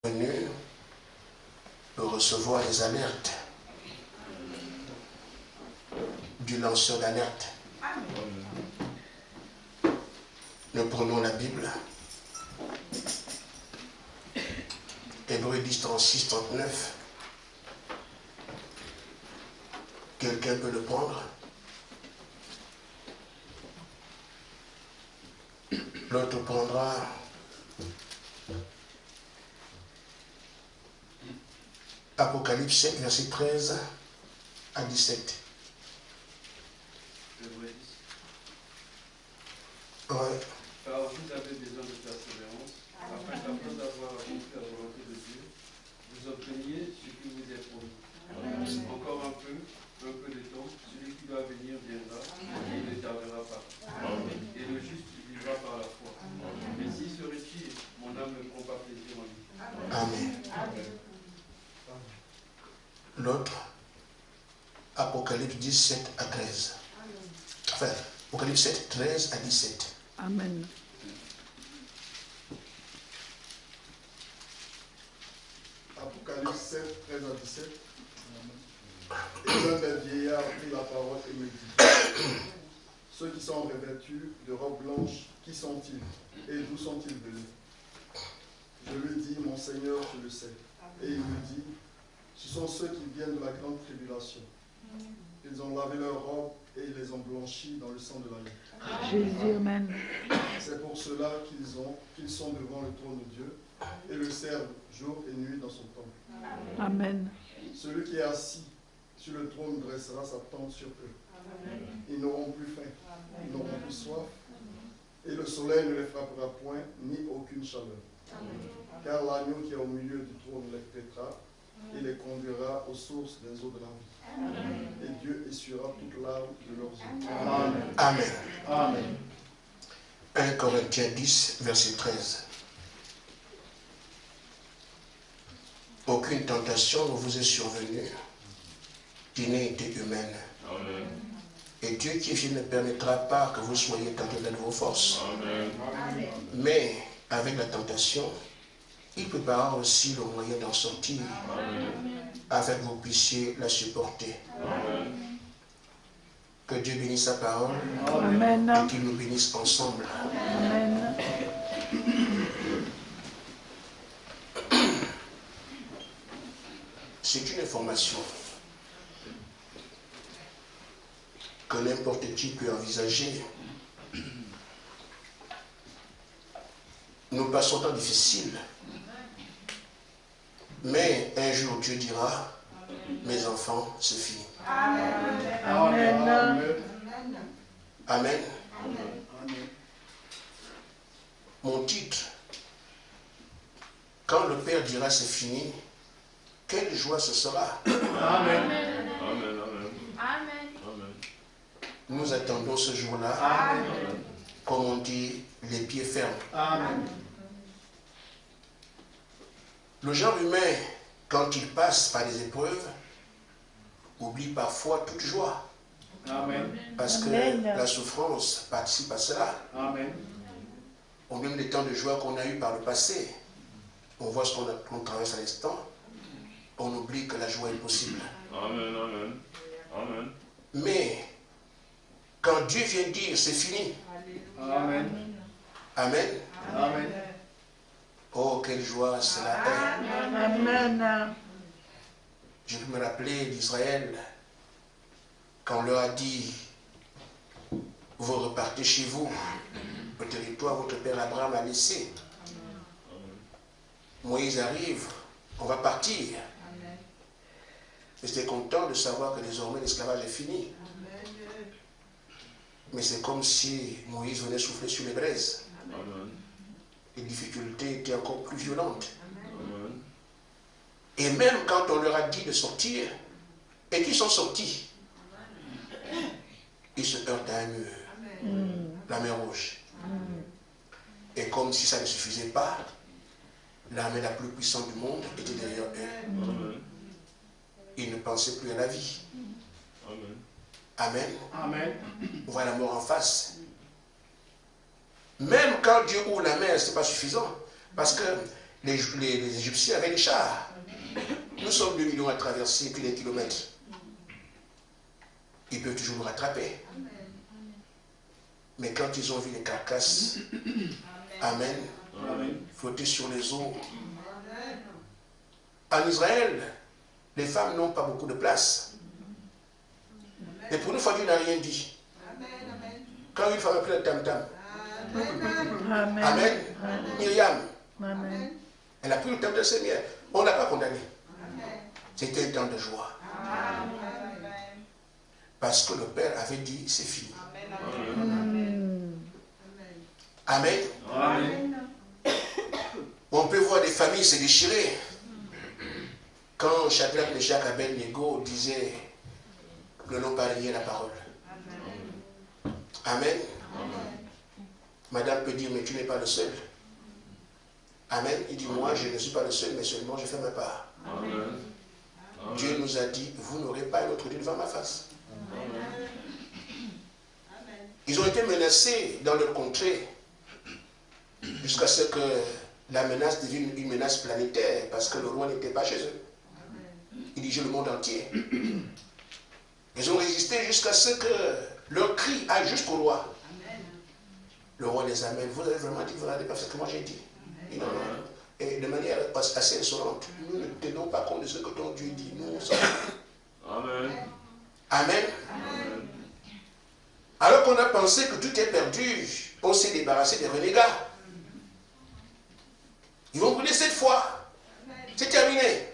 venu pour recevoir les alertes du lanceur d'alerte. Nous prenons la Bible. Hébreux 10, 36, 39. Quelqu'un peut le prendre? L'autre prendra Apocalypse 7, verset 13 à 17. Ouais. Car vous avez besoin de persévérance, afin qu'après avoir accompli la volonté de Dieu, vous obteniez ce qui vous est promis. Encore un peu de temps, celui qui doit venir viendra, et il ne tardera pas. Et le juste vivra par la foi. Mais s'il se retire, mon âme ne prend pas plaisir en lui. Amen. L'autre, Apocalypse 17 à 13. Enfin, Apocalypse 7, 13 à 17. Amen. Apocalypse 7, 13 à 17. Et l'un des vieillards prit la parole et me dit: ceux qui sont revêtus de robes blanches, qui sont-ils et d'où sont-ils venus? Je lui dis: mon Seigneur, je le sais. Et il me dit: ce sont ceux qui viennent de la grande tribulation. Ils ont lavé leurs robes et ils les ont blanchies dans le sang de l'agneau. Jésus, amen. C'est pour cela qu'ils sont devant le trône de Dieu et le servent jour et nuit dans son temple. Amen. Celui qui est assis sur le trône dressera sa tente sur eux. Ils n'auront plus faim, ils n'auront plus soif, et le soleil ne les frappera point, ni aucune chaleur. Car l'agneau qui est au milieu du trône les traitera, et les conduira aux sources des eaux de la vie. Et Dieu essuiera toute larme de leurs yeux. Amen. Amen. Amen. 1 Corinthiens 10, verset 13. Aucune tentation ne vous est survenue qui n'ait été humaine. Amen. Et Dieu qui vit ne permettra pas que vous soyez tentés de vos forces. Amen. Mais avec la tentation, il préparera aussi le moyen d'en sortir, afin que vous puissiez la supporter. Amen. Que Dieu bénisse sa parole Amen. et qu'il nous bénisse ensemble. Amen. C'est une information que n'importe qui peut envisager. Nous passons un temps difficile, mais un jour Dieu dira: mes enfants, c'est fini. Amen. Amen. Mon titre, quand le Père dira c'est fini, quelle joie ce sera. Amen. Amen. Amen. Nous attendons ce jour-là, comme on dit, les pieds fermes. Amen. Le genre humain, quand il passe par des épreuves, oublie parfois toute joie. Amen. Parce que Amen. la souffrance participe à cela. Amen. Au même des temps de joie qu'on a eu par le passé, on voit ce qu'on traverse à l'instant, on oublie que la joie est possible. Amen. Amen. Mais quand Dieu vient dire c'est fini, Amen. Amen, Amen. oh quelle joie cela est. Amen. Je peux me rappeler d'Israël, quand on leur a dit: vous repartez chez vous, au territoire que votre père Abraham a laissé. Moïse arrive, on va partir. Ils étaient contents de savoir que désormais l'esclavage est fini. Mais c'est comme si Moïse venait souffler sur les braises. Amen. Les difficultés étaient encore plus violentes. Amen. Et même quand on leur a dit de sortir, et qu'ils sont sortis, ils se heurtent à un mur, la mer Rouge. Et comme si ça ne suffisait pas, l'armée la plus puissante du monde était derrière eux. Amen. Ils ne pensaient plus à la vie. Amen. Amen. Amen. On voit la mort en face. Même quand Dieu ouvre la mer, ce n'est pas suffisant. Parce que les Égyptiens avaient des chars. Nous sommes 2 millions à traverser plus des kilomètres. Ils peuvent toujours nous rattraper. Mais quand ils ont vu les carcasses, Amen, flotter sur les eaux. En Israël, les femmes n'ont pas beaucoup de place. Et pour une fois, Dieu n'a rien dit. Quand une femme a pris le tam-tam, Amen. Amen, Myriam, Amen. elle a pris le tam-tam de ses mères. On ne l'a pas condamné. C'était un temps de joie. Parce que le Père avait dit, c'est fini. Amen. Amen. On peut voir des familles se déchirer. Quand Shadrach, Meshach, Abednego disaient que n'ont pas renié la parole. Amen. Madame peut dire, mais tu n'es pas le seul. Amen. Il dit, moi, je ne suis pas le seul, mais seulement je fais ma part. Amen. Dieu nous a dit, vous n'aurez pas un autre Dieu devant ma face. Ils ont été menacés dans leur contrée jusqu'à ce que la menace devienne une menace planétaire parce que le roi n'était pas chez eux. Il dirigeait le monde entier. Ils ont résisté jusqu'à ce que leur cri aille jusqu'au roi. Le roi les amène. Vous avez vraiment dit, vous n'avez pas fait ce que moi j'ai dit. Et, non, non. Et de manière assez insolente, nous ne tenons pas compte de ce que ton Dieu dit. Nous sommes. Amen. Amen. Alors qu'on a pensé que tout est perdu, on s'est débarrassé des renégats. Ils vont brûler cette fois. C'est terminé.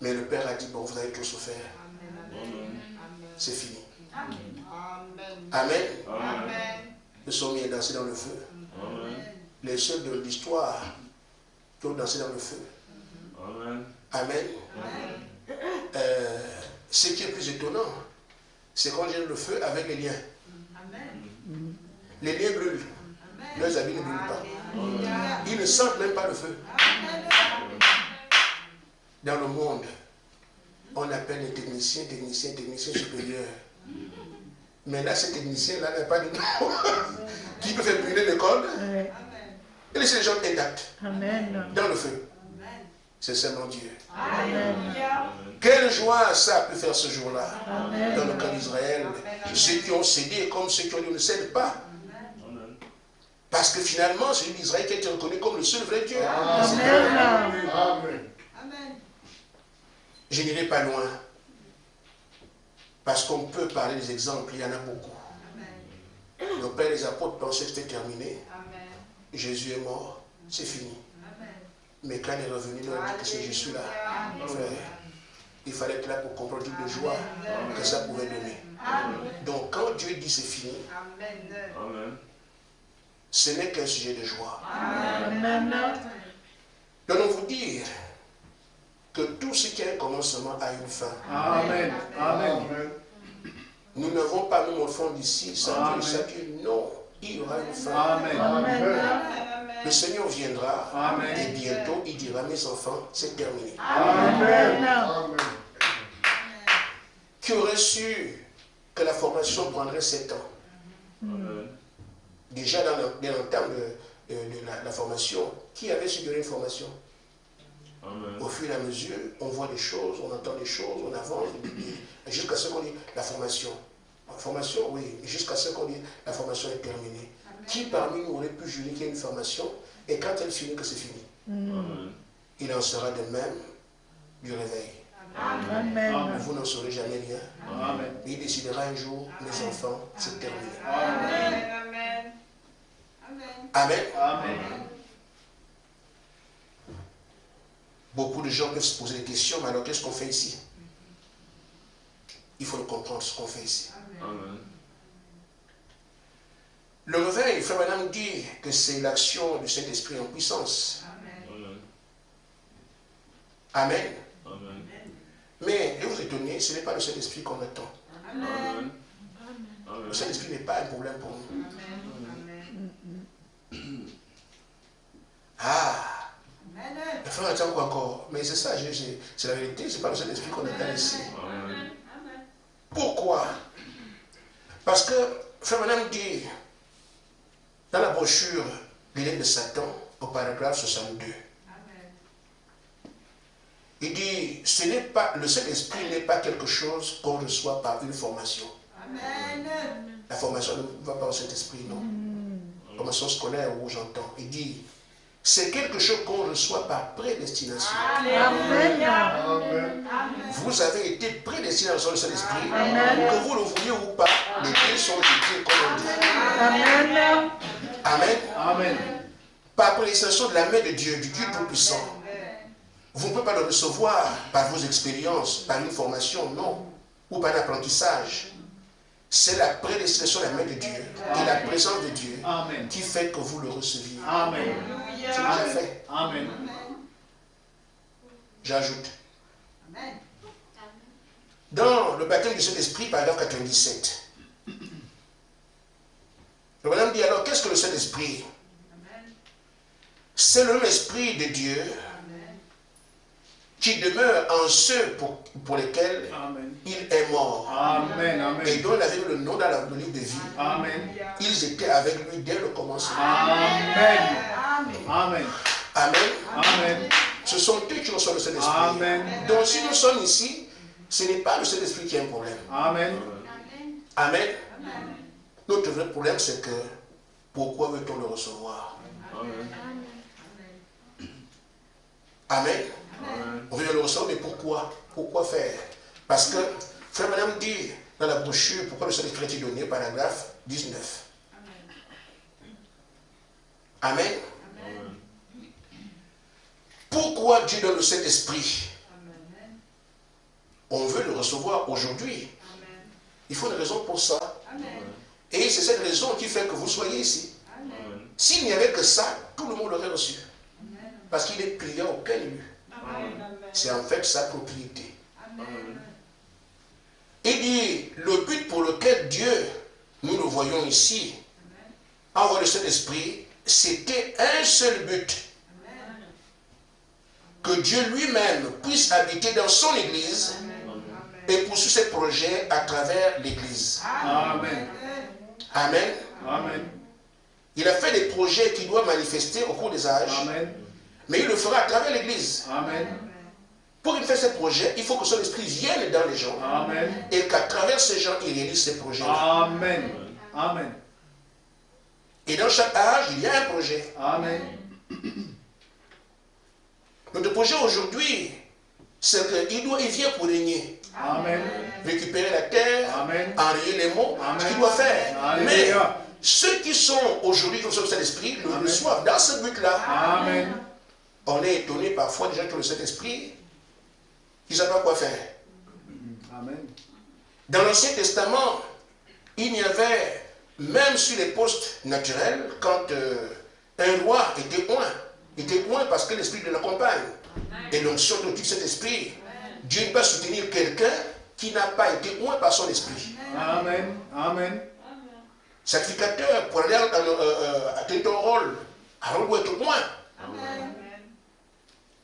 Mais le Père a dit, bon, vous avez tout souffert. C'est fini. Amen. Ils sont mis à danser dans le feu. Les seuls de l'histoire qui ont dansé dans le feu. Amen. Ce qui est plus étonnant, c'est quand j'ai le feu avec les liens. Les liens brûlent. Leurs habits ne brûlent pas. Ils ne sentent même pas le feu. Dans le monde, on appelle les techniciens supérieurs. Mais là, ces techniciens-là n'ont pas de nom. Qui peut faire brûler le code et laisser les gens intacts. Dans le feu. C'est seulement Dieu. Amen. Quelle joie ça peut faire ce jour-là. Dans le cas d'Israël, ceux qui ont cédé comme ceux qui ont dit ne cèdent pas. Parce que finalement, celui d'Israël qui a été reconnu comme le seul vrai Dieu. Amen. Je n'irai pas loin. Parce qu'on peut parler des exemples, il y en a beaucoup. Nos pères et les apôtres pensaient que c'était terminé. Jésus est mort, c'est fini. Mais quand il est revenu, il a dit que c'est Jésus là. Frère, il fallait être là pour comprendre toute de joie que ça pouvait donner. Donc quand Dieu dit c'est fini, ce n'est qu'un sujet de joie. Donnons vous dire que tout ce qui a un commencement a une fin. Amen. Amen. Nous n'avons pas, nous, enfants d'ici, sans Dieu, sans Dieu. Non, il y aura une fin. Amen. Le Seigneur viendra Amen. et bientôt il dira, mes enfants, c'est terminé. Amen. Amen. Qui aurait su que la formation prendrait 7 ans? Déjà dans l'entame de la formation, qui avait su donner une formation? Au fur et à mesure, on voit des choses, on entend des choses, on avance, jusqu'à ce qu'on dit la formation. La formation, oui, jusqu'à ce qu'on dit la formation est terminée. Qui parmi nous aurait pu jurer qu'il y a une formation et quand elle finit que c'est fini? Il en sera de même du réveil. Amen. Vous n'en saurez jamais rien. Amen. Mais il décidera un jour, mes enfants, c'est terminé. Amen. Amen. Amen. Beaucoup de gens peuvent se poser des questions, mais alors qu'est-ce qu'on fait ici? Il faut le comprendre, ce qu'on fait ici. Le réveil, Frère Branham dit que c'est l'action du Saint-Esprit en puissance. Amen. Mais, ne vous étonnez, ce n'est pas le Saint-Esprit qu'on attend. Le Saint-Esprit n'est pas un problème pour nous. Ah! Le frère attend quoi encore? Mais c'est ça, c'est la vérité, c'est pas le Saint-Esprit qu'on attend ici. Pourquoi? Parce que Frère Branham dit dans la brochure Les lettres de Satan, au paragraphe 62. Il dit, ce n'est pas, le Saint-Esprit n'est pas quelque chose qu'on reçoit par une formation. Amen. La formation ne va pas au Saint-Esprit, non. Formation scolaire où j'entends. Il dit, c'est quelque chose qu'on reçoit par prédestination. Amen. Amen. Vous avez été prédestinés dans le Saint-Esprit, Amen. que vous le vouliez ou pas, les pieds sont jetés comme on dit. Amen. Amen. Amen. Par prédestination de la main de Dieu, du Dieu Tout-Puissant. Vous ne pouvez pas le recevoir par vos expériences, par une formation, non, ou par un apprentissage. C'est la prédestination de la main de Dieu et la présence de Dieu Amen. qui fait que vous le receviez. Amen. C'est déjà fait. Amen. J'ajoute. Dans le baptême du Saint-Esprit, paragraphe 97, le bonhomme dit alors, qu'est-ce que le Saint-Esprit? C'est le même Esprit de Dieu qui demeure en ceux pour lesquels Amen. il est mort. Amen. Et Amen. dont il avait le nom dans le livre de vie. Amen. Ils étaient avec lui dès le commencement. Amen. Amen. Amen. Amen. Ce sont eux qui reçoivent le Saint-Esprit. Amen. Donc si nous sommes ici, ce n'est pas le Saint-Esprit qui a un problème. Amen. Amen. Notre vrai problème, c'est que pourquoi veut-on le recevoir? Amen. On veut le recevoir, mais pourquoi? Pourquoi faire? Parce que Frère Madame dit dans la brochure pourquoi le Saint-Esprit a été donné, paragraphe 19. Amen. Pourquoi Dieu donne le Saint-Esprit? On veut le recevoir aujourd'hui. Il faut une raison pour ça. Et c'est cette raison qui fait que vous soyez ici. S'il n'y avait que ça, tout le monde l'aurait reçu. Parce qu'il est plié à aucun élu. C'est en fait sa propriété. Il dit, le but pour lequel Dieu, nous le voyons ici, envoie le Saint-Esprit, c'était un seul but. Que Dieu lui-même puisse habiter dans son Église et poursuivre ses projets à travers l'Église. Amen. Amen. Amen. Il a fait des projets qu'il doit manifester au cours des âges, Amen. mais il le fera à travers l'Église. Amen. Pour qu'il fasse ces projets, il faut que son esprit vienne dans les gens Amen. et qu'à travers ces gens, il réalise ces projets. Amen. Amen. Et dans chaque âge, il y a un projet. Amen. Notre projet aujourd'hui, c'est qu'il vient pour régner. Amen. Récupérer la terre, Amen. enrayer les mots, Amen. ce qu'il doit faire. Mais Alléluia. ceux qui sont aujourd'hui dans le Saint-Esprit le reçoivent dans ce but-là. Amen. On est étonné parfois des gens qui ont le Saint-Esprit, qui ne savent pas quoi faire. Amen. Dans l'Ancien Testament, il y avait, même sur les postes naturels, quand un roi était oint parce que l'Esprit de l'accompagne. Et l'onction de tout cet esprit, Dieu ne peut soutenir quelqu'un qui n'a pas été oint par son esprit. Amen. Amen. Sacrificateur, pour aller atteindre ton rôle, Aaron doit être oint.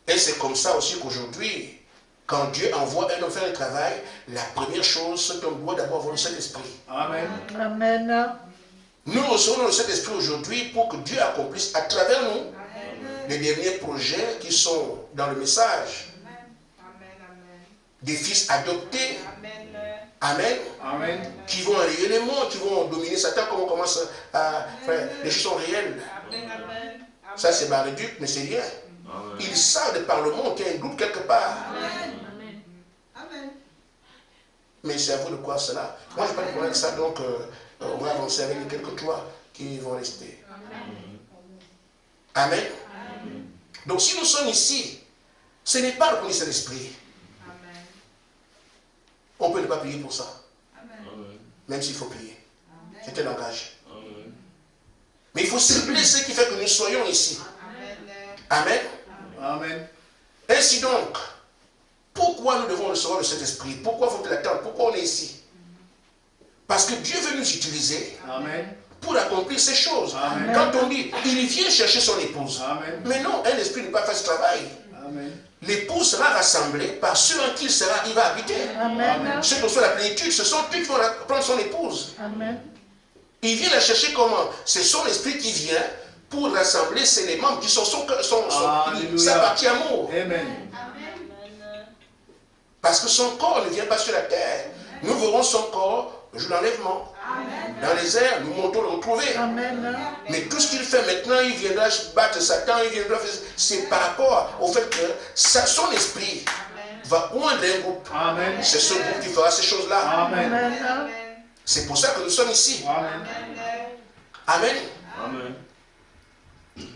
Et c'est comme ça aussi qu'aujourd'hui, quand Dieu envoie un homme faire le travail, la première chose, c'est qu'on doit d'abord avoir le Saint-Esprit. Amen. Amen. Nous recevons le Saint-Esprit aujourd'hui pour que Dieu accomplisse à travers nous les derniers projets qui sont dans le message. Des fils adoptés. Amen. Amen. Qui vont enrayer les mondes, qui vont dominer Satan, comme on commence à faire. Les choses sont réelles. Ça, c'est Baréduc, mais c'est rien. Ils savent de par le monde qu'il y a un doute quelque part. Mais c'est à vous de croire cela. Moi, je n'ai pas de problème avec ça, donc on va avancer avec les quelques toits qui vont rester. Amen. Donc, si nous sommes ici, ce n'est pas le premier Saint-Esprit. On peut ne pas payer pour ça. Même s'il faut payer. C'est un langage. Mais il faut cibler ce qui fait que nous soyons ici. Amen. Amen. Ainsi donc, pourquoi nous devons recevoir le Saint-Esprit? Pourquoi faut-il l'attendre? Pourquoi on est ici? Parce que Dieu veut nous utiliser pour accomplir ces choses. Amen. Quand on dit, il vient chercher son épouse. Amen. Mais non, un esprit ne peut pas faire ce travail. Amen. L'épouse sera rassemblée par ceux en qui il va habiter. Amen. Ceux qui reçoivent la plénitude, ce sont eux qui vont prendre son épouse. Amen. Il vient la chercher comment? C'est son esprit qui vient pour rassembler, c'est les membres qui sont Alléluia. sa partie amour. Amen. Parce que son corps ne vient pas sur la terre. Nous verrons son corps le jour de l'enlèvement. Dans les airs, nous montons le retrouver. Amen. Mais tout ce qu'il fait maintenant, il viendra battre Satan, il viendra faire... C'est par rapport au fait que son esprit va oindre un groupe. Amen. C'est ce groupe qui fera ces choses-là. Amen. Amen. C'est pour ça que nous sommes ici. Amen. Amen. Amen.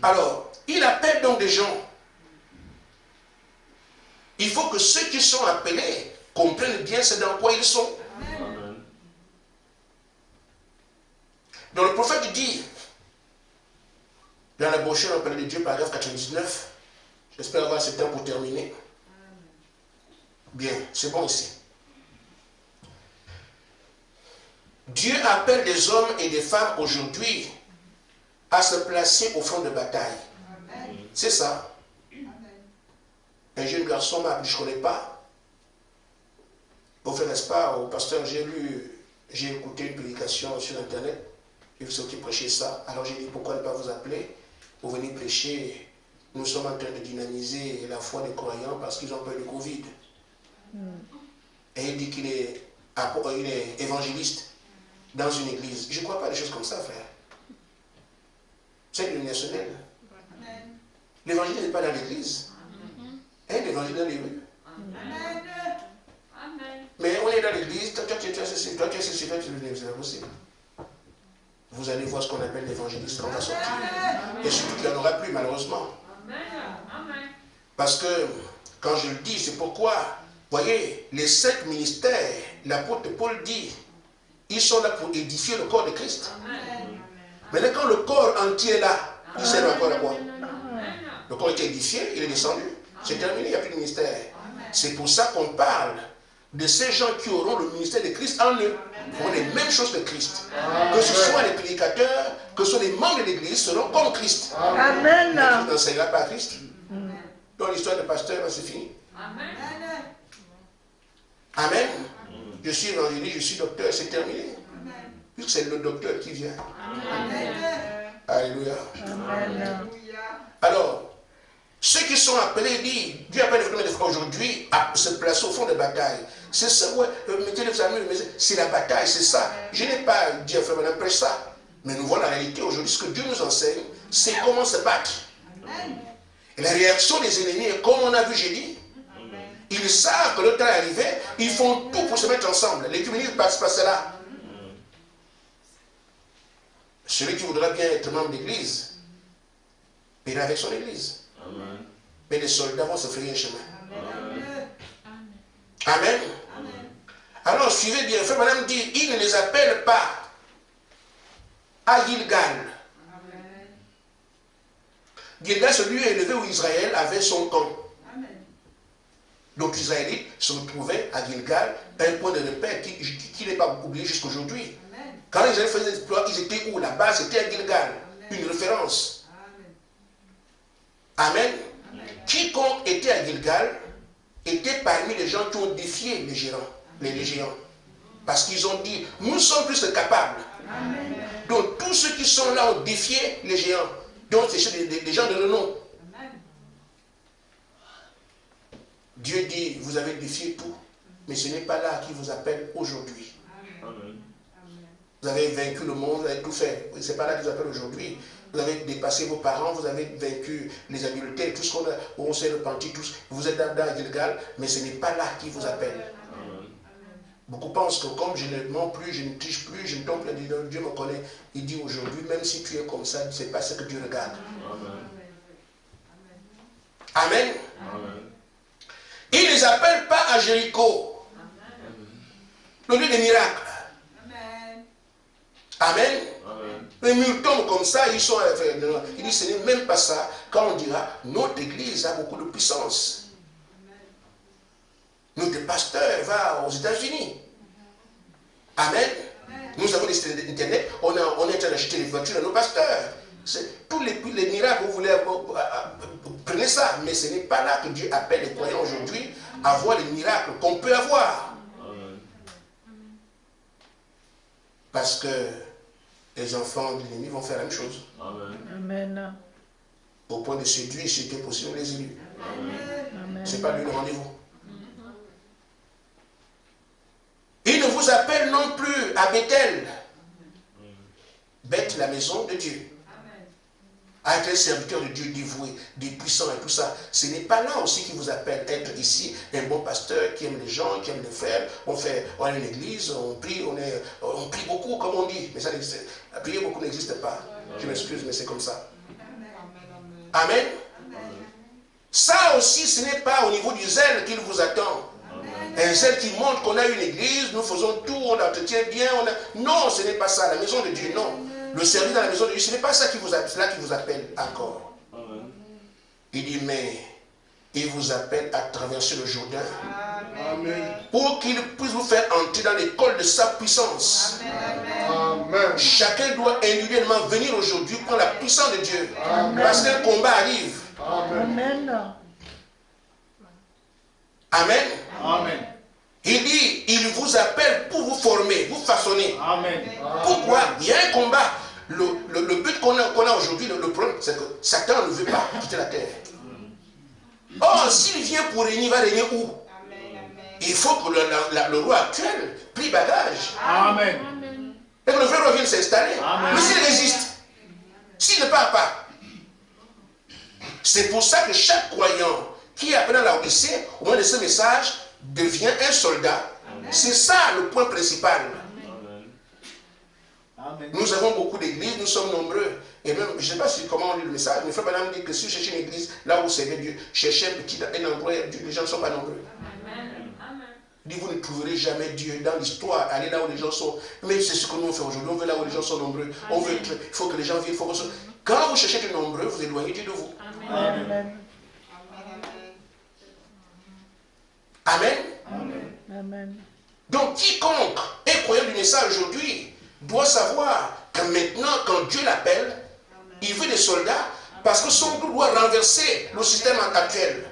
Alors, il appelle donc des gens. Il faut que ceux qui sont appelés comprennent bien ce dans quoi ils sont. Amen. Donc le prophète dit, dans la brochure, on parlait de Dieu, paragraphe 99. J'espère avoir ce temps pour terminer. Bien, c'est bon ici. Dieu appelle des hommes et des femmes aujourd'hui à se placer au front de bataille. C'est ça. Un jeune garçon m'a appelé, je ne connais pas. Au fait, n'est-ce pas, au pasteur, j'ai écouté une prédication sur Internet. J'ai vu ceux qui prêchaient ça. Alors j'ai dit, pourquoi ne pas vous appeler pour venir prêcher? Nous sommes en train de dynamiser la foi des croyants parce qu'ils ont peur du Covid. Et il dit qu'il est évangéliste dans une église. Je ne crois pas des choses comme ça, frère. C'est l'universel. L'évangile n'est pas dans l'église. L'évangile dans les rues. Mais on est dans l'église, toi tu es ceci, toi tu es ceci, toi tu es ceci, c'est pas possible. Vous allez voir ce qu'on appelle l'évangéliste quand on va sortir. Et surtout qu'il n'y en aura plus, malheureusement. Parce que, quand je le dis, c'est pourquoi, voyez, les 5 ministères, l'apôtre Paul dit, ils sont là pour édifier le corps de Christ. Maintenant, quand le corps entier est là, il sert encore à quoi? Le corps était édifié, il est descendu. C'est terminé, il n'y a plus de ministère. C'est pour ça qu'on parle de ces gens qui auront le ministère de Christ en eux. Ils feront les mêmes choses que Christ. Que ce soit les prédicateurs, que ce soit les membres de l'église, seront comme Christ. Amen. Mais Christ n'enseignera pas à Christ. Donc l'histoire de pasteur, c'est fini. Amen. Je suis évangéliste, je suis docteur, c'est terminé. Puisque c'est le docteur qui vient. Alléluia. Amen. Alors, ceux qui sont appelés, Dieu appelle les frères aujourd'hui à se placer au fond de bataille. C'est ça, ouais, mettez les amis, c'est la bataille, c'est ça. Je n'ai pas dit à frère Madame prêche ça. Mais nous voyons la réalité aujourd'hui, ce que Dieu nous enseigne, c'est comment se battre. Et la réaction des ennemis est comme on a vu, j'ai dit. Ils savent que le temps est arrivé, ils font tout pour se mettre ensemble. L'écuménisme passe par cela. Celui qui voudra bien être membre d'église, paiera avec son église. Amen. Mais les soldats vont se frayer un chemin. Amen. Amen. Alors, suivez bien. Frère Madame dit, il ne les appelle pas à Gilgal. Gilgal, c'est le lieu élevé où Israël avait son camp. Donc, les Israélites se retrouvaient à Gilgal, un point de repère qui n'est pas oublié jusqu'à aujourd'hui. Quand les Israélites faisaient des exploits, ils étaient où? Là-bas, c'était à Gilgal. Une référence. Amen. Quiconque était à Gilgal était parmi les gens qui ont défié les géants. Parce qu'ils ont dit, nous sommes plus que capables. Amen. Donc tous ceux qui sont là ont défié les géants. Donc c'est des gens de renom. Dieu dit, vous avez défié tout. Mais ce n'est pas là qui vous appelle aujourd'hui. Vous avez vaincu le monde, vous avez tout fait. Ce n'est pas là qu'ils vous appellent aujourd'hui. Vous avez dépassé vos parents, vous avez vaincu les adultères, tout ce qu'on a, où on s'est repenti, tous. Vous êtes dans Gilgal, mais ce n'est pas là qui vous appelle. Beaucoup pensent que comme je ne mens plus, je ne triche plus, je ne tombe plus, Dieu me connaît. Il dit aujourd'hui, même si tu es comme ça, ce n'est pas ce que Dieu regarde. Amen. Amen. Il ne les appelle pas à Jéricho, le lieu des miracles. Amen. Les murs tombent comme ça, ils sont. Il dit ce n'est même pas ça. Quand on dira, notre église a beaucoup de puissance. Notre pasteur va aux États-Unis. Amen. Nous avons des sites internet, on est en train d'acheter les voitures à nos pasteurs. Tous les miracles, vous voulez, prenez ça. Mais ce n'est pas là que Dieu appelle les croyants aujourd'hui à voir les miracles qu'on peut avoir. Parce que les enfants de l'ennemi vont faire la même chose. Amen. Amen. Au point de séduire, si c'était possible, les élus. Amen. Ce n'est pas lui le rendez-vous. Il ne vous appelle non plus à Bethel. Beth, la maison de Dieu. À être un serviteur de Dieu dévoué, des puissants et tout ça. Ce n'est pas là aussi qu'il vous appelle être ici un bon pasteur qui aime les gens, qui aime les frères. On a une église, on prie, on prie beaucoup comme on dit. Mais ça n'existe pas. Prier beaucoup n'existe pas. Je m'excuse, mais c'est comme ça. Amen. Ça aussi, ce n'est pas au niveau du zèle qu'il vous attend. Un zèle qui montre qu'on a une église, nous faisons tout, on entretient bien. Non, ce n'est pas ça. La maison de Dieu, non. Le service dans la maison de Dieu, ce n'est pas ça qui vous appelle encore. Amen. Il dit, mais il vous appelle à traverser le Jourdain. Amen. Pour qu'il puisse vous faire entrer dans l'école de sa puissance. Amen. Chacun doit individuellement venir aujourd'hui prendre la puissance de Dieu. Amen. Parce qu'un combat arrive. Amen. Amen. Amen. Amen. Il dit, il vous appelle pour vous former, vous façonner. Amen. Pourquoi? Il y a un combat. Le but qu'on a aujourd'hui, le problème, c'est que Satan ne veut pas quitter la terre. Or, s'il vient pour régner, il va régner où? Il faut que le roi actuel plie bagage. Amen. Et que le vrai roi vienne s'installer. Amen. Mais s'il résiste, s'il ne part pas, c'est pour ça que chaque croyant qui apprend la Odyssée, au moment de ce message, devient un soldat. C'est ça le point principal. Amen. Nous avons beaucoup d'églises, nous sommes nombreux. Et même, je ne sais pas comment on lit le message, mais Frère Branham dit que si vous cherchez une église, là où vous servez Dieu, cherchez un endroit où les gens ne sont pas nombreux. Il dit, vous ne trouverez jamais Dieu dans l'histoire, allez là où les gens sont. Mais c'est ce que nous on fait aujourd'hui, on veut là où les gens sont nombreux. On veut il faut que les gens viennent. Quand vous cherchez de nombreux, vous éloignez Dieu de vous. Amen. Amen. Amen. Donc quiconque est croyant du message aujourd'hui doit savoir que maintenant, quand Dieu l'appelle, il veut des soldats parce que son groupe doit renverser le système actuel.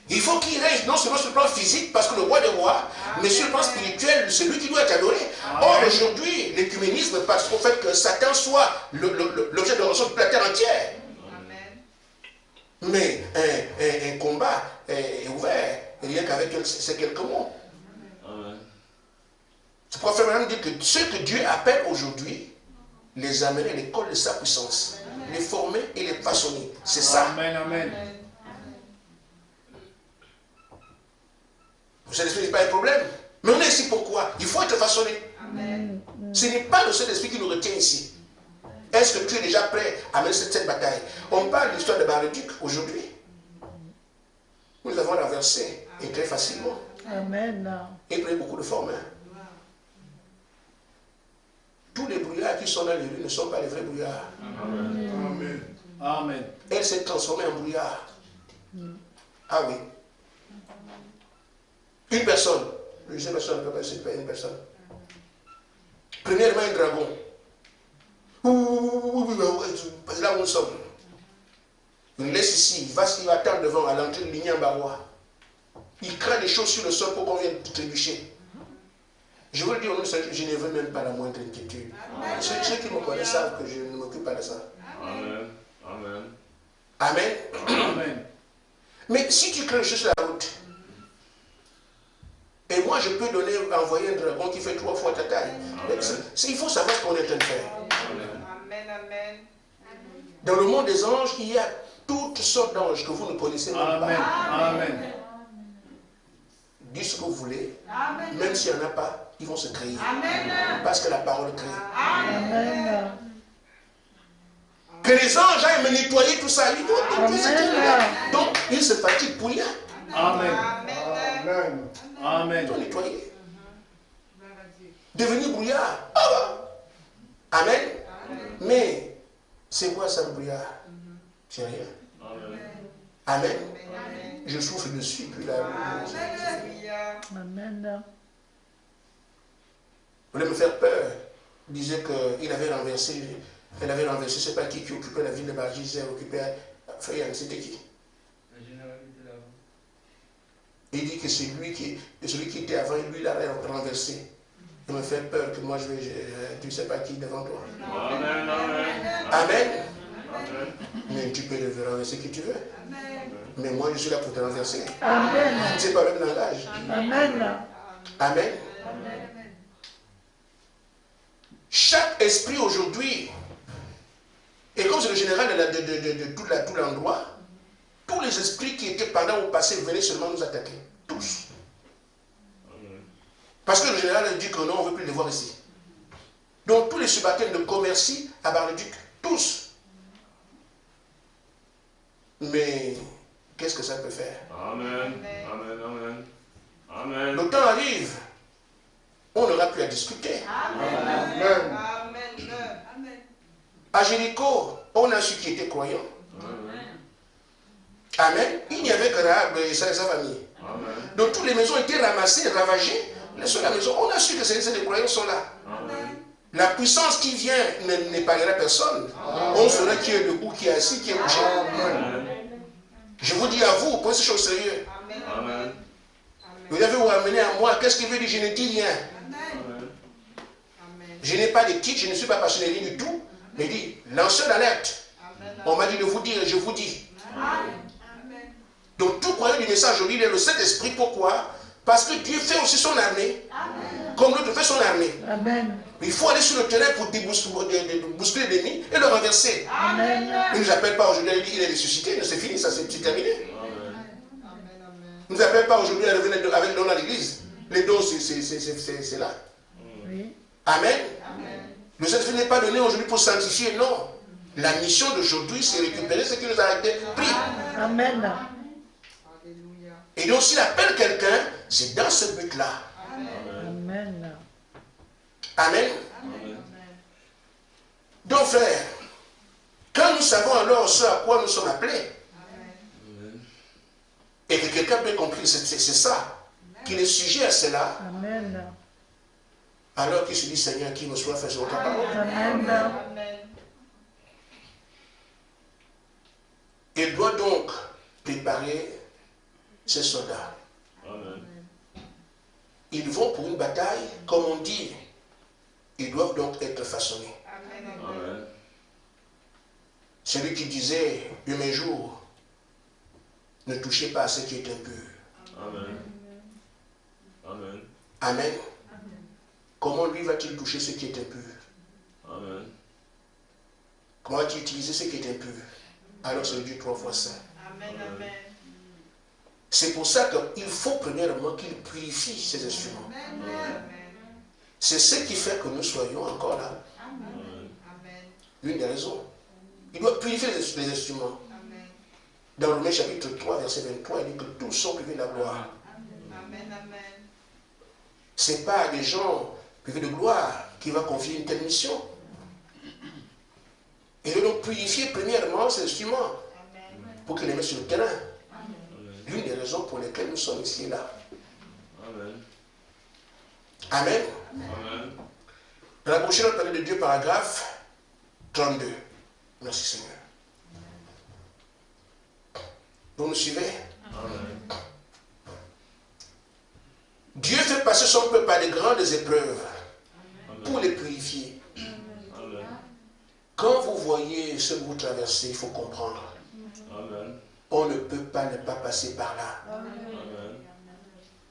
Il faut qu'il règne non seulement sur le plan physique, parce que le roi des rois, mais sur le plan spirituel, c'est lui qui doit être adoré. Or, aujourd'hui, l'écuménisme passe au fait que Satan soit l'objet de l'adoration de la terre entière. Mais un combat est ouvert, rien qu'avec ces quelques mots. C'est pourquoi Frère Branham dit que ceux que Dieu appelle aujourd'hui, les amener à l'école de sa puissance, les former et les façonner. C'est ça. Amen. Amen. Le Saint-Esprit n'est pas un problème. Mais on est ici pourquoi? Il faut être façonné. Ce n'est pas le Saint-Esprit qui nous retient ici. Est-ce que tu es déjà prêt à mener cette bataille? On parle de l'histoire de Bar-le-Duc aujourd'hui. Nous l'avons renversé et très facilement. Amen. Et pris beaucoup de formes. Tous les brouillards qui sont dans les rues ne sont pas les vrais brouillards. Amen. Amen. Elle s'est transformée en brouillard. Ah oui. Une personne. Je ne sais pas si on ne peut pas c'est pas une personne. Premièrement, un dragon. Là où nous sommes. Il nous laisse ici. Il va attendre devant à l'entrée de l'Ignan Barois. Il craint des choses sur le sol pour qu'on vienne trébucher. Je vous le dis au nom de Dieu, je ne veux même pas la moindre inquiétude. Ceux qui me connaissent savent que je ne m'occupe pas de ça. Amen. Amen. Amen. Amen. Mais si tu crains les choses sur la route, et moi je peux envoyer un dragon qui fait 3 fois ta taille. Il faut savoir ce qu'on est en train de faire. Amen. Dans le monde des anges, il y a toutes sortes d'anges que vous ne connaissez même Amen. pas. Amen. Dites ce que vous voulez, même s'il n'y en a pas, ils vont se créer. Parce que la parole crée. Amen. Que les anges aillent me nettoyer tout ça. Ils vont Amen. donc, ils se fatiguent pour rien. Amen. Amen. Amen. Ils vont nettoyer. Devenir brouillard. Amen. Mais, c'est quoi ça, le brouillard? C'est rien. Amen. Je souffle dessus, puis là. Amen. Vous voulez me faire peur? Il disait qu'il avait renversé, elle avait renversé, je ne sais pas qui occupait la ville de Bargis, elle occupait Fayane, c'était qui? Le général était là. Il dit que c'est celui qui était avant, lui, il l'a renversé. me fait peur que moi tu ne sais pas qui devant toi. Amen. Amen. Amen. Amen. Mais tu peux le renverser qui tu veux. Mais moi je suis là pour te renverser. Amen. C'est pas le même langage. Amen. Amen. Chaque esprit aujourd'hui, et comme c'est le général de tout l'endroit, tous les esprits qui étaient pendant au passé venaient seulement nous attaquer. Tous. Parce que le général dit que non, on ne veut plus les voir ici. Donc tous les subalternes de Commercy à Bar-le-Duc, tous. Mais qu'est-ce que ça peut faire? Amen. Amen. Amen. Amen. Le temps arrive, on n'aura plus à discuter. Amen. À Jéricho, on a su qui était croyant. Amen. Il n'y avait que Rahab et sa famille. Amen. Donc toutes les maisons étaient ramassées, ravagées. Les seules maisons, on a su que ces croyants sont là. Amen. La puissance qui vient n'épargnera personne. On saura qui est debout, qui est assis, qui est couché. Amen. Je vous dis à vous, prenez ces choses sérieuses. Amen. Vous avez vous ramener à moi. Qu'est-ce qu'il veut dire? Je ne dis rien. Amen. Je n'ai pas de titre, je ne suis pas passionné du tout. Mais il dit, lanceur d'alerte. On m'a dit de vous dire, je vous dis. Donc tout croyant du message aujourd'hui, il est le Saint-Esprit. Pourquoi? Parce que Dieu fait aussi son armée. Comme l'autre fait son armée. Amen. Il faut aller sur le terrain pour bousculer l'ennemi et le renverser. Amen. Il ne nous appelle pas aujourd'hui, il est ressuscité, c'est fini, ça c'est terminé. Il ne nous appelle pas aujourd'hui à revenir avec les dons à l'église. Les dons, c'est là. Oui. Amen. Le Saint-Esprit n'est pas donné aujourd'hui pour sanctifier, non. La mission d'aujourd'hui, c'est récupérer ce qui nous a été pris. Amen. Et donc s'il appelle quelqu'un, c'est dans ce but-là. Amen. Amen. Donc frère, quand nous savons alors ce à quoi nous sommes appelés, et que quelqu'un peut comprendre, c'est ça, qu'il est sujet à cela, Amen. alors qu'il se dit Seigneur, qui me soit fait sur ta parole. Amen. Il doit donc préparer ses soldats. Amen. Ils vont pour une bataille, comme on dit, ils doivent donc être façonnés. Amen. Celui qui disait de mes jours, ne touchez pas à ce qui est impur. Amen. Amen. Amen. Comment lui va-t-il toucher ce qui est impur? Amen. Comment va-t-il utiliser ce qui est impur? Alors c'est le Dieu 3 fois saint. Amen. C'est pour ça qu'il faut premièrement qu'il purifie ses instruments. C'est ce qui fait que nous soyons encore là. L'une des raisons. Il doit purifier les instruments. Dans Romains chapitre 3, verset 23, il dit que tous sont privés de la gloire. Ce n'est pas à des gens privés de gloire qui va confier une telle mission. Il doit donc purifier premièrement ses instruments pour qu'il les mette sur le terrain. L'une des raisons pour lesquelles nous sommes ici et là. Amen. Amen. Amen. Dans la prochaine parole de Dieu, paragraphe 32. Merci Seigneur. Vous me suivez? Amen. Dieu fait passer son peuple par de grandes épreuves pour Amen. les purifier. Amen. Quand vous voyez ce que vous traversez, il faut comprendre. Amen. On ne peut pas ne pas passer par là. Amen.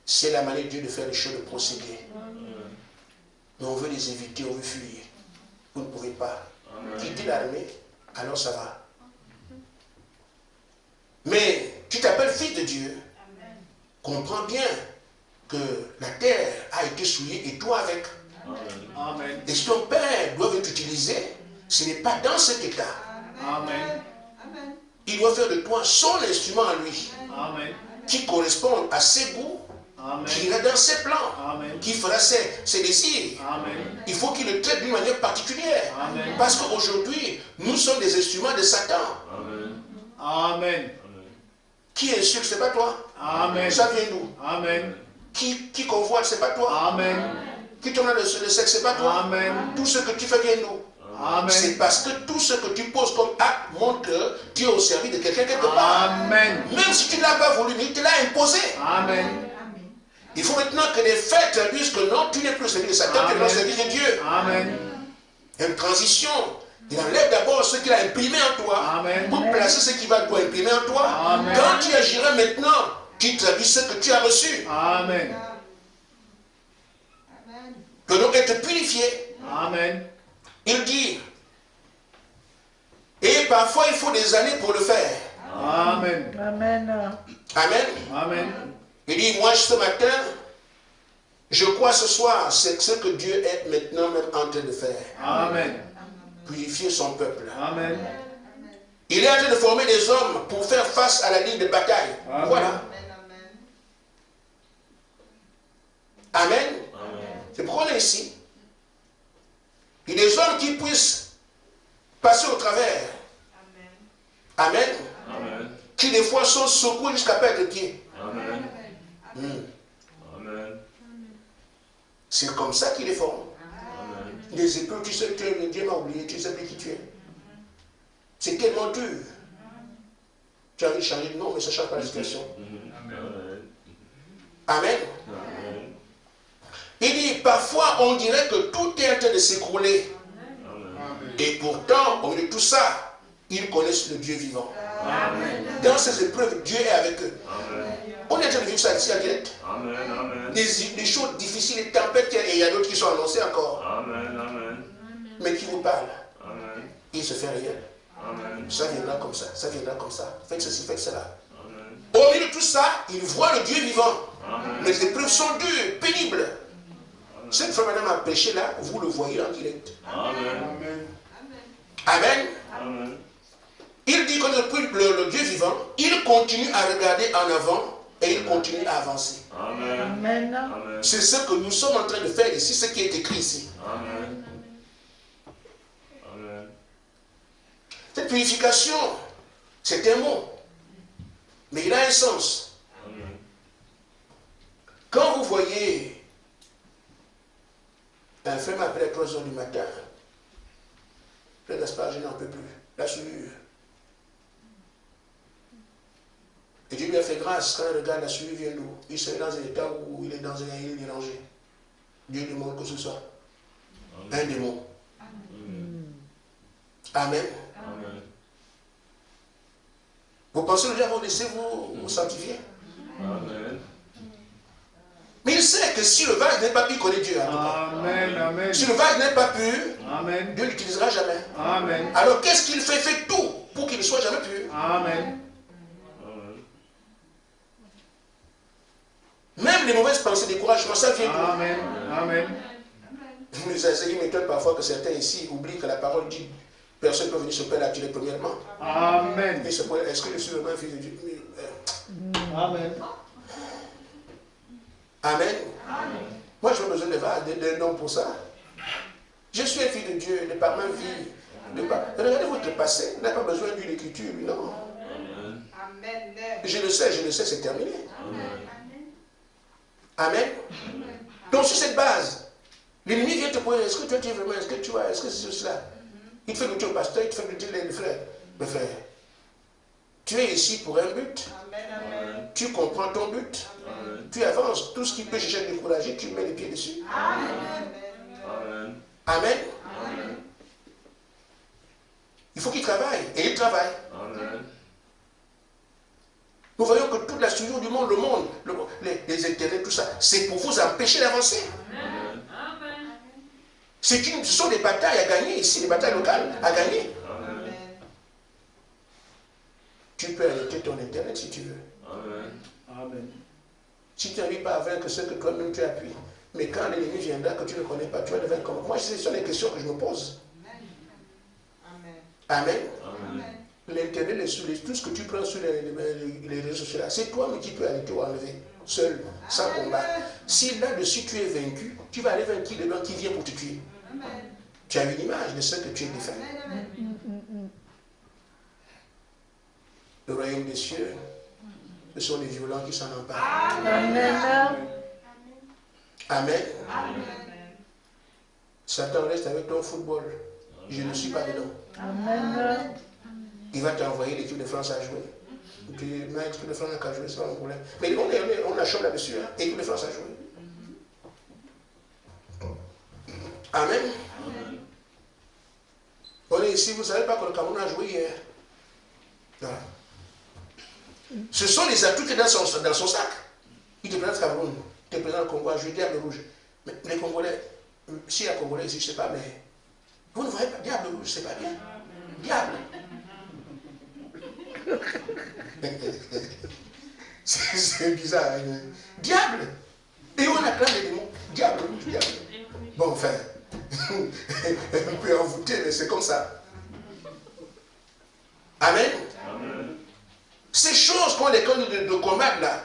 C'est la manière de Dieu de faire les choses, de procéder. Amen. Mais on veut les éviter, on veut fuir. Vous ne pouvez pas. Amen. Quitter l'armée, alors ça va. Mais tu t'appelles fils de Dieu. Comprends bien que la terre a été souillée et toi avec. Amen. Et si ton père doit t'utiliser, ce n'est pas dans cet état. Amen. Il doit faire de toi son instrument à lui, Amen. qui correspond à ses goûts, qui ira dans ses plans, Amen. qui fera ses désirs. Amen. Il faut qu'il le traite d'une manière particulière. Amen. Parce qu'aujourd'hui, nous sommes des instruments de Satan. Amen. Amen. Qui insulte, ce n'est pas toi. Amen. Ça vient d'où? Amen. Qui convoite, ce n'est pas toi. Amen. Qui tourne le sexe, ce n'est pas toi. Amen. Tout ce que tu fais vient d'où? Amen. C'est parce que tout ce que tu poses comme acte montre que tu es au service de quelqu'un quelque part. Amen. Même si tu ne l'as pas voulu, mais il te l'a imposé. Amen. Il faut maintenant que les faits traduisent que non, tu n'es plus servi de Satan, tu es le service de Dieu. Amen. Une transition. Il enlève d'abord ce qu'il a imprimé en toi. Amen. Pour placer ce qu'il va doit imprimer en toi. Amen. Quand tu agiras maintenant, tu traduis ce que tu as reçu. Amen. Que donc être purifié. Amen. Il dit. Et parfois il faut des années pour le faire. Amen. Amen. Amen. Amen. Il dit, moi ce matin, je crois ce soir, c'est ce que Dieu est maintenant même en train de faire. Amen. Purifier son peuple. Amen. Il est en train de former des hommes pour faire face à la ligne de bataille. Amen. Voilà. Amen. Amen. C'est pourquoi on est ici. Il y a des hommes qui puissent passer au travers. Amen. Amen. Qui des fois sont secoués jusqu'à perdre pied. Amen. Amen. C'est comme ça qu'il les forme. Amen. Des épreuves, tu sais que Dieu m'a oublié, tu sais plus qui tu es. C'est tellement dur. Tu as envie de changer de nom, mais ça ne change pas la situation. Amen. Amen. Amen. Il dit, parfois on dirait que tout est en train de s'écrouler. Amen. Et pourtant, au milieu de tout ça, ils connaissent le Dieu vivant. Amen. Dans ces épreuves, Dieu est avec eux. Amen. On est en train de vivre ça ici en direct. Amen. Amen. Des choses difficiles, des tempêtes, et il y a d'autres qui sont annoncées encore. Amen. Amen. Mais qui vous parlent, Amen. il se fait rien. Amen. Ça viendra comme ça, ça viendra comme ça. Faites ceci, faites cela. Amen. Au milieu de tout ça, ils voient le Dieu vivant. Amen. Mais les épreuves sont dures, pénibles. Cette femme madame a prêché là, vous le voyez en direct. Amen. Amen. Amen. Il dit que le Dieu vivant, il continue à regarder en avant et il continue à avancer. Amen. Amen. Amen. C'est ce que nous sommes en train de faire ici, ce qui est écrit ici. Amen. Amen. Cette purification, c'est un mot, mais il a un sens. Amen. Quand vous voyez un frère m'appelle à 3 h du matin, Frère Gaspard, je n'en peux plus, la souillure. Et Dieu lui a fait grâce quand il regarde la souillure vient d'où. Il serait dans un état où il est dans un île dérangé. Dieu demande que ce soit un démon. Amen. Amen. Vous pensez que Dieu va vous laisser vous sanctifier? Amen. Mais il sait que si le vase n'est pas pur, il connaît Dieu. Amen. Amen. Si le vase n'est pas pur, Amen. Dieu ne l'utilisera jamais. Amen. Alors qu'est-ce qu'il fait? Il fait tout pour qu'il ne soit jamais pur. Amen. Même les mauvaises pensées, découragement, ça vient d'où? Amen. Amen. Mais ça m'étonne parfois que certains ici oublient que la parole dit personne ne peut venir se Père l'attirer premièrement. Amen. Est-ce que je suis vraiment un fils de Dieu? Amen. Amen. Moi, je n'ai pas besoin d'un nom pour ça. Je suis un fils de Dieu, de par ma vie. Regardez votre passé. Vous n'avez pas besoin d'une écriture, non. Amen. Je le sais, c'est terminé. Amen. Donc, sur cette base, l'ennemi vient te poser, est-ce que toi tu es vraiment, est-ce que tu as, est-ce que c'est cela? Il te fait goûter au pasteur, il te fait goûter les frères. Mes frères, tu es ici pour un but. Amen. Tu comprends ton but. Tu avances. Tout ce qui peut chercher à te décourager, tu mets les pieds dessus. Amen. Amen. Il faut qu'il travaille. Et il travaille. Amen. Nous voyons que toute la structure du monde, les intérêts, tout ça, c'est pour vous empêcher d'avancer. Ce sont des batailles à gagner ici, des batailles locales à gagner. Amen. Tu peux arrêter ton internet si tu veux. Amen. Amen. Si tu n'arrives pas à vaincre ce que toi-même tu appuies. Mais quand l'ennemi viendra que tu ne connais pas, tu vas le vaincre comment? Moi, ce sont les questions que je me pose. Amen. Amen. L'internet, tout ce que tu prends sur les réseaux sociaux, c'est toi-même qui peux arrêter ou enlever, seul, sans combat. Si là-dessus tu es vaincu, tu vas aller vaincre les blancs qui vient pour te tuer. Tu as une image de ce que tu es défait. Le royaume des cieux, ce sont les violents qui s'en emparent. Amen. Amen. Satan reste avec ton football. Je ne suis pas dedans. Amen. Il va t'envoyer l'équipe de France à jouer. Puis, l'équipe de France n'a qu'à jouer, c'est pas un problème. Mais on a chaud là-dessus, hein. L'équipe de France a joué. Amen. Amen. On est ici, vous ne savez pas que le Cameroun a joué hier. Voilà. Ce sont les atouts qui sont dans son sac. Il te présente Cameroun, il te présente le Congo, je dis Diable Rouge. Mais les Congolais, s'il y a Congolais ici, je ne sais pas, mais vous ne voyez pas Diable Rouge, c'est pas bien. Diable. C'est bizarre. Hein? Diable. Et on acclame les démons. Diable Rouge, diable. Bon, enfin, on peut envoûter, mais c'est comme ça. Amen. Amen. Ces choses qu'on les connaît de combattre là,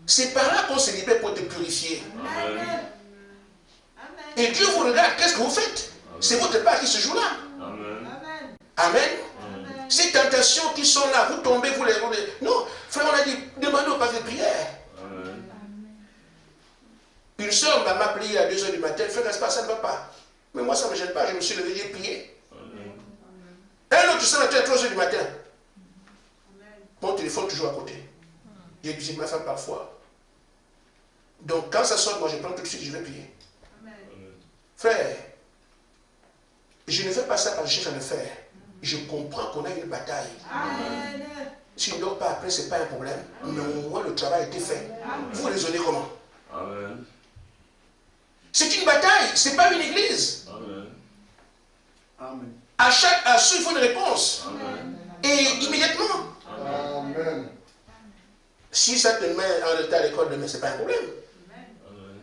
c'est par là qu'on se libère pour te purifier. Amen. Et Dieu vous regarde, qu'est-ce que vous faites? C'est votre part qui se joue là. Amen. Amen. Ces tentations qui sont là, vous tombez, vous les roulez. Non, frère, on a dit, demandez au pasteur de prière. Amen. Une soeur m'a appelé à 2h du matin, frère, n'est-ce pas, ça ne va pas. Mais moi, ça ne me gêne pas, je me suis levé, j'ai prié. Un autre soir, à 3h du matin. Mon téléphone toujours à côté. J'ai dit ma femme parfois. Donc quand ça sonne, moi je prends tout de suite, je vais prier. Amen. Frère, je ne fais pas ça parce que je cherche à le faire. Je comprends qu'on a une bataille. Amen. Si on ne dort pas après, ce n'est pas un problème. Mais au moins le travail a été fait. Amen. Vous raisonnez comment? Amen. C'est une bataille, ce n'est pas une église. Amen. Amen. À chaque assaut, il faut une réponse. Amen. Et immédiatement. Amen. Si ça te met en retard à l'école demain, ce n'est pas un problème. Amen.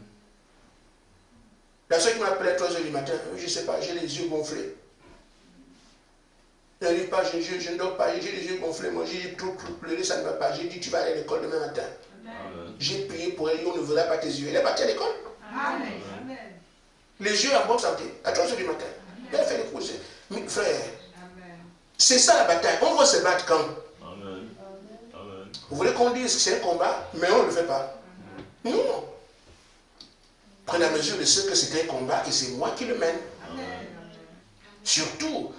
La soeur qui m'appelait à 3h du matin, je ne sais pas, j'ai les yeux gonflés. Je n'arrive pas, je ne dors pas, j'ai les yeux gonflés. Moi, j'ai tout pleuré, ça ne va pas. J'ai dit, tu vas aller à l'école demain matin. Amen. J'ai prié pour elle, on ne verra pas tes yeux. Elle est partie à l'école. Amen. Les yeux en bonne santé, à 3h du matin. Elle a fait les cours. Mais frère, c'est ça la bataille. On va se battre quand? Amen. Amen. Vous voulez qu'on dise que c'est un combat, mais on ne le fait pas. Non. Prenez la mesure de ce que c'est un combat et c'est moi qui le mène. Amen. Surtout,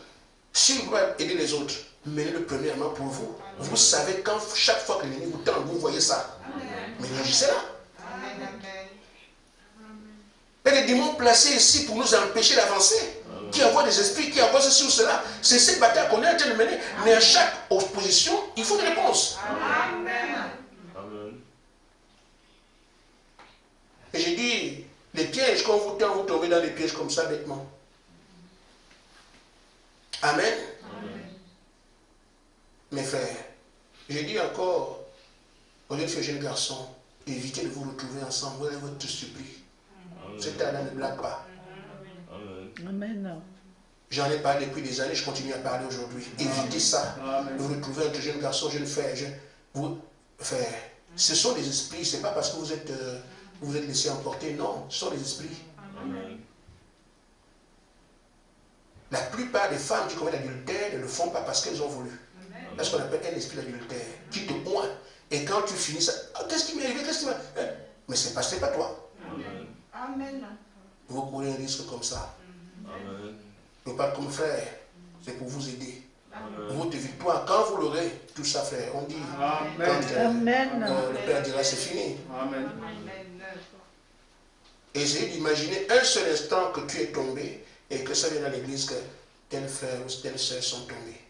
si vous voulez aider les autres, menez-le premièrement pour vous. Vous savez quand chaque fois que l'ennemi vous tend, vous voyez ça. Mais réagissez là. Il y a des démons placés ici pour nous empêcher d'avancer. Qui envoient des esprits, qui envoient ceci ou cela. C'est cette bataille qu'on est en train de mener. Mais à chaque opposition, il faut une réponse. Amen. Amen. Et j'ai dit, les pièges, quand vous tombez dans des pièges comme ça bêtement. Amen. Amen. Mes frères, j'ai dit encore, au lieu de faire jeune garçon, évitez de vous retrouver ensemble. Voilà votre supplie. Cet âge-là ne blague pas. Amen. J'en ai parlé depuis des années, je continue à parler aujourd'hui. Évitez ça. Amen. De vous retrouver entre jeunes garçons, jeunes frères. Frères, ce sont des esprits, ce n'est pas parce que vous êtes laissé emporter, non, ce sont des esprits. Amen. La plupart des femmes qui commettent l'adultère ne le font pas parce qu'elles ont voulu. C'est ce qu'on appelle un esprit d'adultère qui te oint. Et quand tu finis ça, oh, qu'est-ce qui m'est arrivé, qu'est-ce qui m'a... Mais c'est pas toi. Amen. Amen. Vous courez un risque comme ça. Amen. Ne pas comme frère, c'est pour vous aider. Amen. Votre victoire, quand vous l'aurez, tout ça, frère, on dit, Amen. quand Amen. le Père dira c'est fini. Amen. Essayez d'imaginer un seul instant que tu es tombé et que ça vient à l'église que tel frère ou telle soeur sont tombés.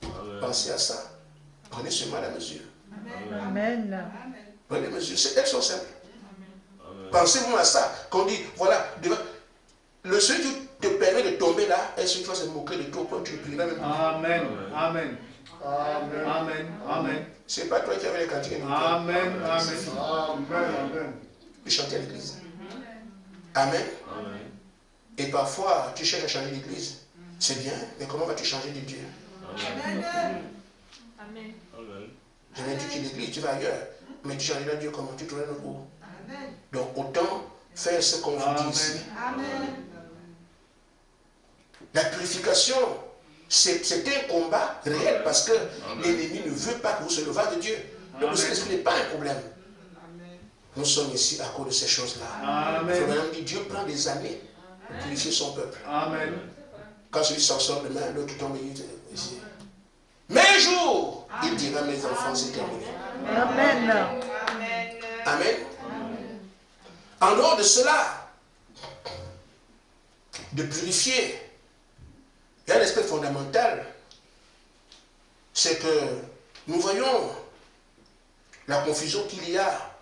Amen. Pensez à ça. Prenez seulement la mesure. Amen. Prenez la mesure. Elles sont simples. Amen. Pensez-vous à ça. Qu'on dit, voilà, le celui qui te permet de tomber là, est celui qui va se moquer de toi quand tu ne prieras même. Amen. Amen. Amen. Amen. Amen. C'est pas toi qui avais les cantiques. Amen. Amen. Amen. Tu chantais à l'église. Amen. Amen. Et parfois, tu cherches à changer l'église. C'est bien, mais comment vas-tu changer de Dieu? Amen. Amen. Amen. Je viens de l'église, tu vas ailleurs. Mais tu changeras Dieu comment? Tu trouveras le goût. Donc autant faire ce qu'on vous dit ici. La purification, c'est un combat réel parce que l'ennemi ne veut pas que vous se levez de Dieu. Donc le Saint-Esprit n'est pas un problème. Nous sommes ici à cause de ces choses-là. Amen. Le Frère dit, Dieu prend des années pour purifier son peuple. Amen. Quand celui s'en sort demain, l'autre tombe ici. Mais un jour, il dira, mes enfants, c'est terminé. Amen. Amen. En dehors de cela, de purifier. Il y a un aspect fondamental, c'est que nous voyons la confusion qu'il y a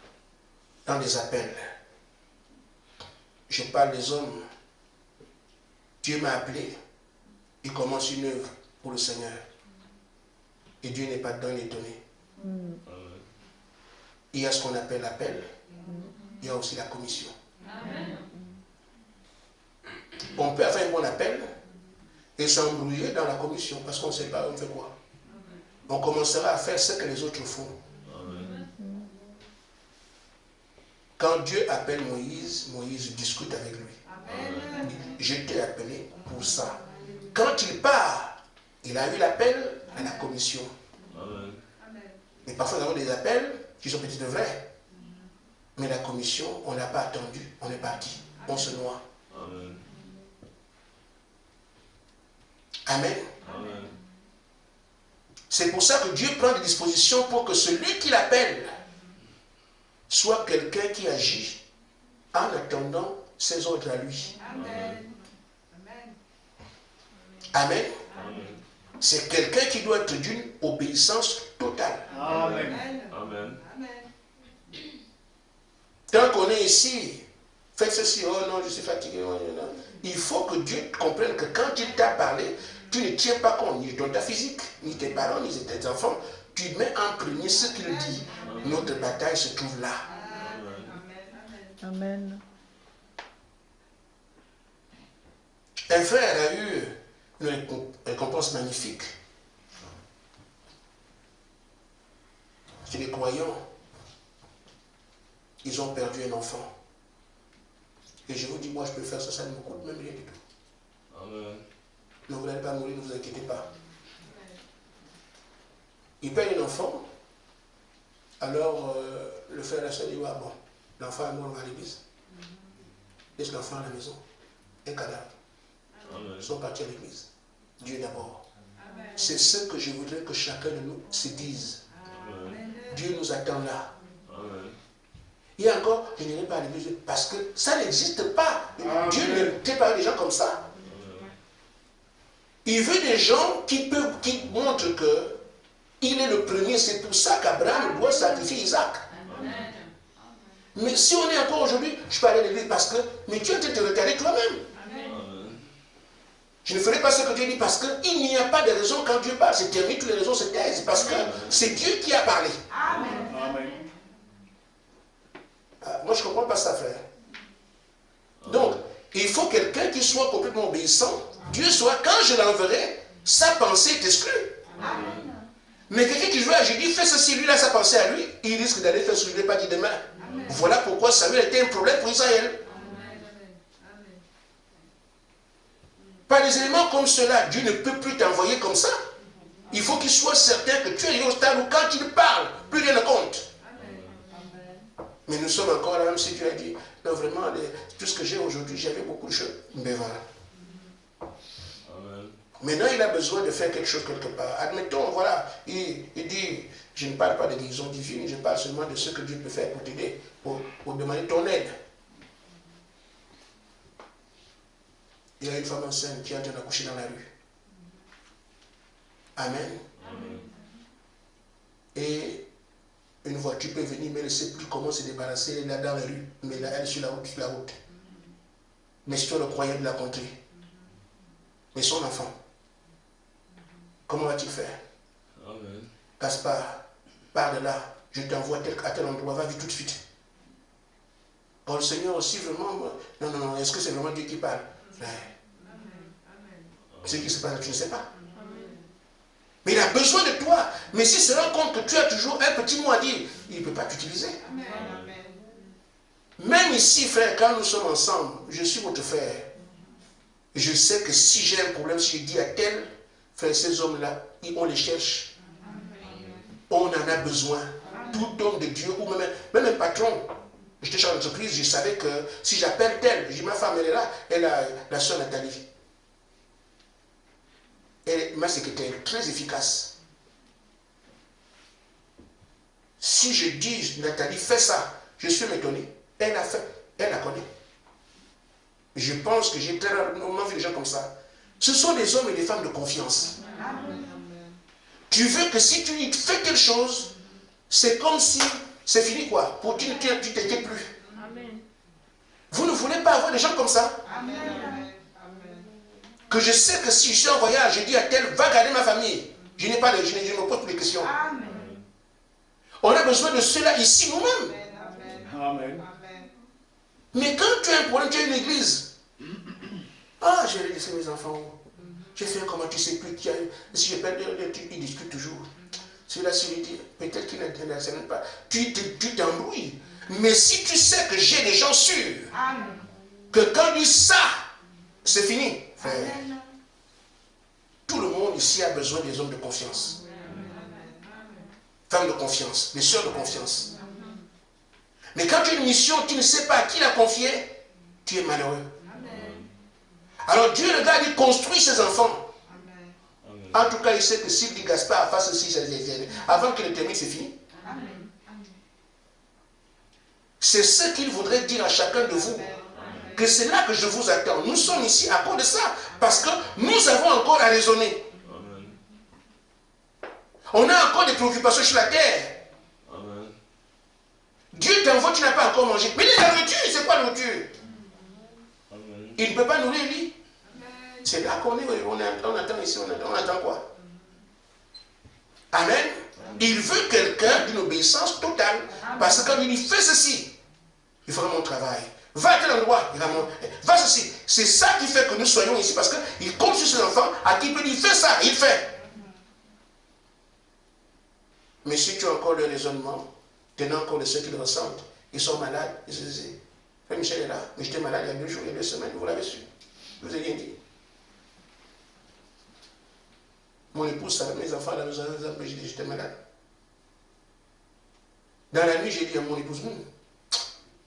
dans les appels. Je parle des hommes. Dieu m'a appelé. Il commence une œuvre pour le Seigneur. Et Dieu n'est pas dedans, il est donné. Il y a ce qu'on appelle l'appel. Il y a aussi la commission. On peut faire un bon appel et s'embrouiller dans la commission parce qu'on ne sait pas on fait quoi. On commencera à faire ce que les autres font. Quand Dieu appelle Moïse, Moïse discute avec lui. Je t'ai appelé pour ça. Quand il part, il a eu l'appel à la commission. Mais parfois nous avons des appels qui sont peut-être vrais. Mais la commission, on n'a pas attendu. On est parti. On se noie. Amen. C'est pour ça que Dieu prend des dispositions pour que celui qui l'appelle soit quelqu'un qui agit en attendant ses ordres à lui. Amen. C'est quelqu'un qui doit être d'une obéissance totale. Amen. Tant qu'on est ici, faites ceci, oh non, je suis fatigué. Oh non. Il faut que Dieu comprenne que quand il t'a parlé, tu ne tiens pas compte ni de ta physique, ni tes parents, ni de tes enfants. Tu mets en premier ce qu'il dit. Notre bataille se trouve là. Amen. Un frère a eu une récompense magnifique. Chez les croyants, ils ont perdu un enfant. Et je vous dis, moi je peux faire ça, ça ne me coûte même rien du tout. Amen. Non, vous n'allez pas mourir, ne vous inquiétez pas. Il perd un enfant. Alors, le frère et la soeur dit, ah bon, l'enfant est mort, on va à l'église. Laisse l'enfant à la maison. Un cadavre. Ils sont partis à l'église. Dieu d'abord. C'est ce que je voudrais que chacun de nous se dise. Dieu nous attend là. Il y a encore, je n'irai pas à l'église parce que ça n'existe pas. Dieu ne fait pas des gens comme ça. Il veut des gens qui montrent qu'il est le premier. C'est pour ça qu'Abraham doit sacrifier Isaac. Mais si on est encore aujourd'hui, je peux aller à l'église parce que, mais tu es en train de te retarder toi-même. Je ne ferai pas ce que Dieu dit parce qu'il n'y a pas de raison quand Dieu parle. C'est terminé, toutes les raisons se taisent parce que c'est Dieu qui a parlé. Amen. Moi, je ne comprends pas ça, frère. Donc, il faut quelqu'un qui soit complètement obéissant. Dieu soit, quand je l'enverrai, sa pensée est exclue. Mais quelqu'un qui veut agir, dit, fais ceci, lui, là, sa pensée à lui, il risque d'aller faire ce que je ne l'ai pas dit demain. Voilà pourquoi Samuel était un problème pour Israël. Par des éléments comme cela, Dieu ne peut plus t'envoyer comme ça. Il faut qu'il soit certain que tu es au stade où quand il parle, plus rien ne compte. Mais nous sommes encore là, même si Dieu a dit, non vraiment, tout ce que j'ai aujourd'hui, j'avais beaucoup de choses. Mais voilà. Maintenant, il a besoin de faire quelque chose quelque part. Admettons, voilà, il dit, je ne parle pas de guérison divine, je parle seulement de ce que Dieu peut faire pour t'aider, pour demander ton aide. Il y a une femme enceinte qui est en train d'accoucher dans la rue. Amen. Et une voiture peut venir, mais elle ne sait plus comment se débarrasser. Elle est là dans la rue, mais là, elle est sur la route, Mais c'est toi le croyant de la contrée. Mais son enfant, comment vas-tu faire? Amen. Gaspard, pars de là, je t'envoie à tel endroit, va vite tout de suite. Quand le Seigneur aussi vraiment, non, est-ce que c'est vraiment Dieu qui parle? Ce qui se passe, tu ne sais pas. Mais il a besoin de toi. Mais s'il se rend compte que tu as toujours un petit mot à dire, il ne peut pas t'utiliser. Même ici, frère, quand nous sommes ensemble, je suis votre frère. Je sais que si j'ai un problème, si je dis à tel, frère, ces hommes-là, on les cherche. On en a besoin. Tout homme de Dieu, ou même un patron. J'étais chef d'entreprise, je savais que si j'appelle tel, je dis ma femme, elle est là, elle a la soeur Nathalie. Et ma secrétaire est très efficace. Si je dis Nathalie, fais ça, je suis étonné. Elle a fait, elle la connaît. Je pense que j'ai très rarement vu des gens comme ça. Ce sont des hommes et des femmes de confiance. Amen. Tu veux que si tu fais quelque chose, c'est comme si c'est fini quoi. Pour tu t'inquiètes plus. Amen. Vous ne voulez pas avoir des gens comme ça? Amen. Que je sais que si je suis en voyage, je dis à tel, va garder ma famille. Je n'ai pas je me pose plus de questions. Amen. On a besoin de cela ici nous-mêmes. Amen. Mais quand tu as un problème, tu as une église. Ah, je vais laisser mes enfants. Je fais comment tu sais plus qui a. Si je perds le truc, ils discutent toujours. Celui-là, si lui dit, peut-être qu'il n'intéresse pas. Tu t'embrouilles. Mais si tu sais que j'ai des gens sûrs, Amen. que quand ils ça, c'est fini. Amen. Tout le monde ici a besoin des hommes de confiance. Femmes de confiance, des sœurs de confiance. Mais quand tu as une mission, tu ne sais pas à qui la confier, tu es malheureux. Alors Dieu regarde, il construit ses enfants. En tout cas, il sait que s'il dit Gaspard, fasse ceci, avant qu'il ne termine, c'est fini. C'est ce qu'il voudrait dire à chacun de vous. Que c'est là que je vous attends. Nous sommes ici à cause de ça. Parce que nous avons encore à raisonner. On a encore des préoccupations sur la terre. Dieu t'envoie, tu n'as pas encore mangé. Mais la nourriture, c'est quoi la nourriture? Il ne peut pas nourrir lui. C'est là qu'on est, on attend ici, on attend quoi? Amen. Il veut quelqu'un d'une obéissance totale. Parce que quand il dit fais ceci, il fera mon travail. Va à tel endroit, il va ceci. C'est ça qui fait que nous soyons ici. Parce qu'il compte sur ses enfants à qui il peut dire fais ça, il fait. Mais si tu as encore le raisonnement, tenant compte de ceux qui le ressentent, ils sont malades, ils se disent, Frère Michel est là, mais j'étais malade il y a 2 jours, il y a 2 semaines, vous l'avez su. Je vous ai rien dit. Mon épouse savait, mes enfants à la maison, mais j'ai dit j'étais malade. Dans la nuit, j'ai dit à mon épouse,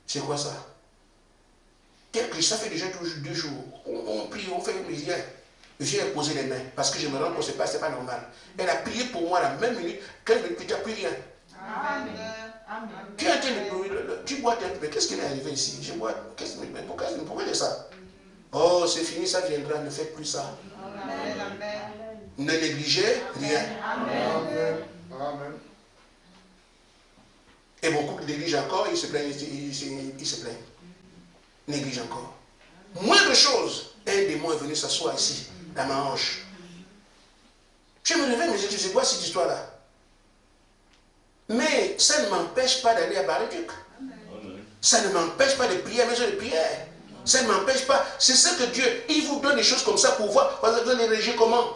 c'est quoi ça? Ça fait déjà 2 jours. On prie, on fait mais rien. J'ai posé les mains parce que je me rends compte que ce n'est pas normal. Elle a prié pour moi la même minute, 15 minutes, tu n'as plus rien. Amen. Tu es en train de tu bois un peu, mais qu'est-ce qui m'est arrivé ici? Je bois, pourquoi de ça? Oh, c'est fini, ça viendra, ne faites plus ça. Amen. Ne négligez rien. Amen. Amen. Et beaucoup qui négligent encore, ils se plaignent, ils se plaignent. Négligent encore. Moindre chose, un démon est venu s'asseoir ici, dans ma hanche. Je me réveille, mais je dis, c'est quoi cette histoire-là? Mais ça ne m'empêche pas d'aller à Bar-le-Duc. Ça ne m'empêche pas de prier à maison de prière. Ça ne m'empêche pas. C'est ce que Dieu, il vous donne des choses comme ça pour voir. Vous allez réagir comment?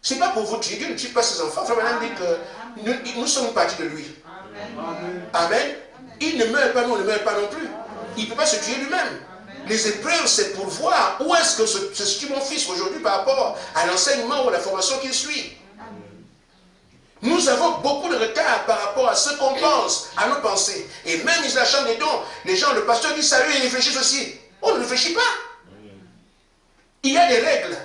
Ce n'est pas pour vous tuer. Dieu ne tue pas ses enfants. Frère Madame dit que nous sommes partis de lui. Amen. Il ne meurt pas, nous on ne meurt pas non plus. Il ne peut pas se tuer lui-même. Les épreuves, c'est pour voir où est-ce que se situe mon fils aujourd'hui par rapport à l'enseignement ou à la formation qu'il suit. Nous avons beaucoup de retard par rapport à ce qu'on pense, à nos pensées. Et même dans la chambre des dons, les gens, le pasteur dit ça, eux, ils réfléchissent aussi. On ne réfléchit pas. Il y a des règles.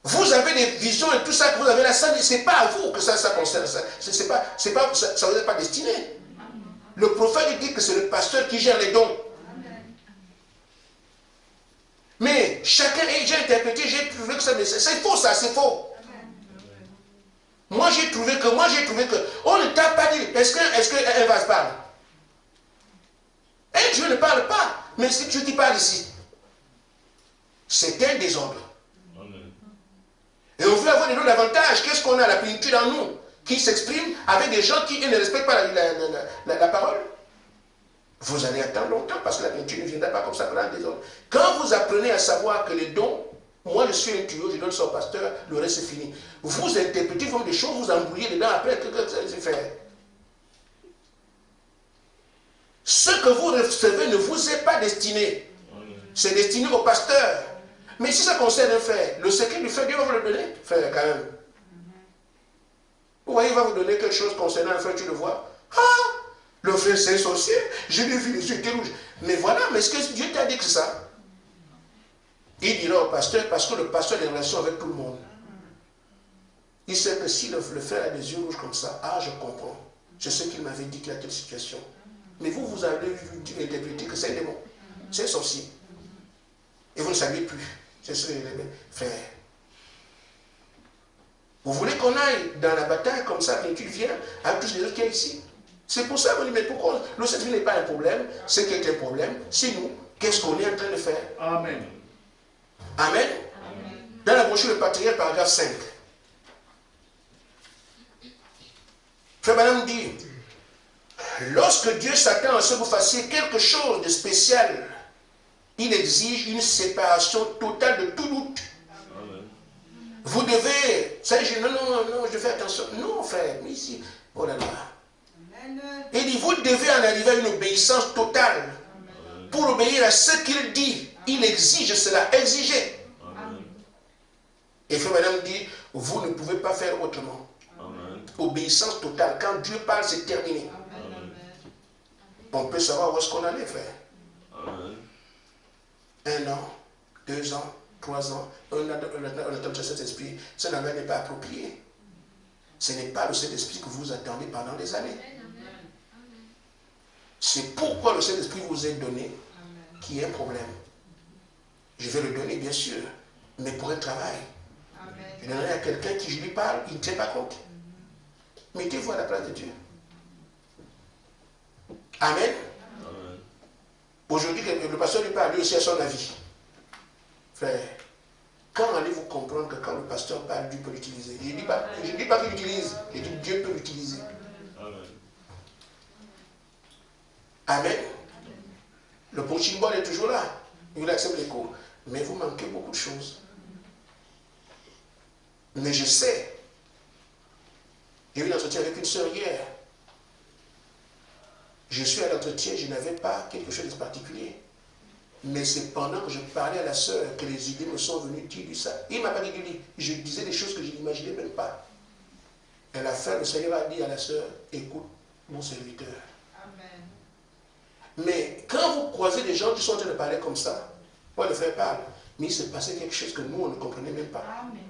Vous avez des visions et tout ça que vous avez là, ce n'est pas à vous que ça concerne. Ça ne vous est pas destiné. Le prophète dit que c'est le pasteur qui gère les dons. Mais chacun est déjà interprété, j'ai trouvé que ça, c'est faux ça, c'est faux. Moi j'ai trouvé que, on ne t'a pas dit, est-ce qu'un vase parle? Un Dieu ne parle pas, mais c'est Dieu qui parle ici. C'est un désordre. Et on veut avoir des dons d'avantage. Qu'est-ce qu'on a? La plénitude en nous, qui s'exprime avec des gens qui ne respectent pas la parole. Vous allez attendre longtemps parce que la plénitude ne viendra pas comme ça pendant des ordres. Quand vous apprenez à savoir que les dons, moi je suis un tuyau, je donne ça au pasteur, le reste c'est fini. Vous interprétez comme des choses, vous embrouillez dedans après, que c'est fait. Ce que vous recevez ne vous est pas destiné. C'est destiné au pasteur. Mais si ça concerne un frère, le secret du frère, Dieu va vous le donner, frère, quand même. Vous voyez, il va vous donner quelque chose concernant un frère, tu le vois. Ah, le frère c'est un sorcier, j'ai vu les yeux étaient rouges. Mais voilà, mais est-ce que Dieu t'a dit que c'est ça? Il dira au pasteur, parce que le pasteur a des relations avec tout le monde. Il sait que si le frère a des yeux rouges comme ça, ah, je comprends. Je sais qu'il m'avait dit qu'il y a telle situation. Mais vous avez interprété que c'est un démon. C'est un sorcier. Et vous ne saviez plus. C'est ce que les frères. Vous voulez qu'on aille dans la bataille comme ça, quand tu viens, avec tous les autres qui sont ici? C'est pour ça qu'on dit, mais pourquoi le Saint-Esprit n'est pas un problème? Ce qui est un problème, c'est nous. Qu'est-ce qu'on est en train de faire? Amen. Amen. Dans la brochure Le Patriarche, paragraphe 5. Frère Branham dit, lorsque Dieu s'attend à ce que vous fassiez quelque chose de spécial, il exige une séparation totale de tout doute. Vous devez, ça dit, non, je fais attention. Non, frère, mais ici, oh là là. Il dit, vous devez en arriver à une obéissance totale. Pour obéir à ce qu'il dit, il exige cela, exigez. Et frère Madame dit, vous ne pouvez pas faire autrement. Obéissance totale. Quand Dieu parle, c'est terminé. On peut savoir où est-ce qu'on en est, frère. 1 an, 2 ans, 3 ans, on attend de cet esprit, ce n'est pas approprié. Ce n'est pas le Saint-Esprit que vous attendez pendant des années. C'est pourquoi le Saint-Esprit vous est donné qui est un problème. Je vais le donner, bien sûr, mais pour un travail. Je donnerai à quelqu'un qui je lui parle, il ne tient pas compte. Mettez-vous à la place de Dieu. Amen. Aujourd'hui, le pasteur lui parle, lui aussi à son avis. Frère, quand allez-vous comprendre que quand le pasteur parle, Dieu peut l'utiliser? Je ne dis pas qu'il l'utilise, je dis Dieu peut l'utiliser. Amen. Le punching ball est toujours là. Il accepte les cours. Mais vous manquez beaucoup de choses. Mais je sais. J'ai eu un entretien avec une sœur hier. Je suis à l'entretien, je n'avais pas quelque chose de particulier. Mais c'est pendant que je parlais à la sœur que les idées me sont venues. Tu dis ça. Il ne m'a pas dit du lit. Je disais des choses que je n'imaginais même pas. Et à la fin, le Seigneur a dit à la sœur, écoute mon serviteur. Amen. Mais quand vous croisez des gens qui sont en train de parler comme ça, moi le frère parle, mais il s'est passé quelque chose que nous, on ne comprenait même pas. Amen.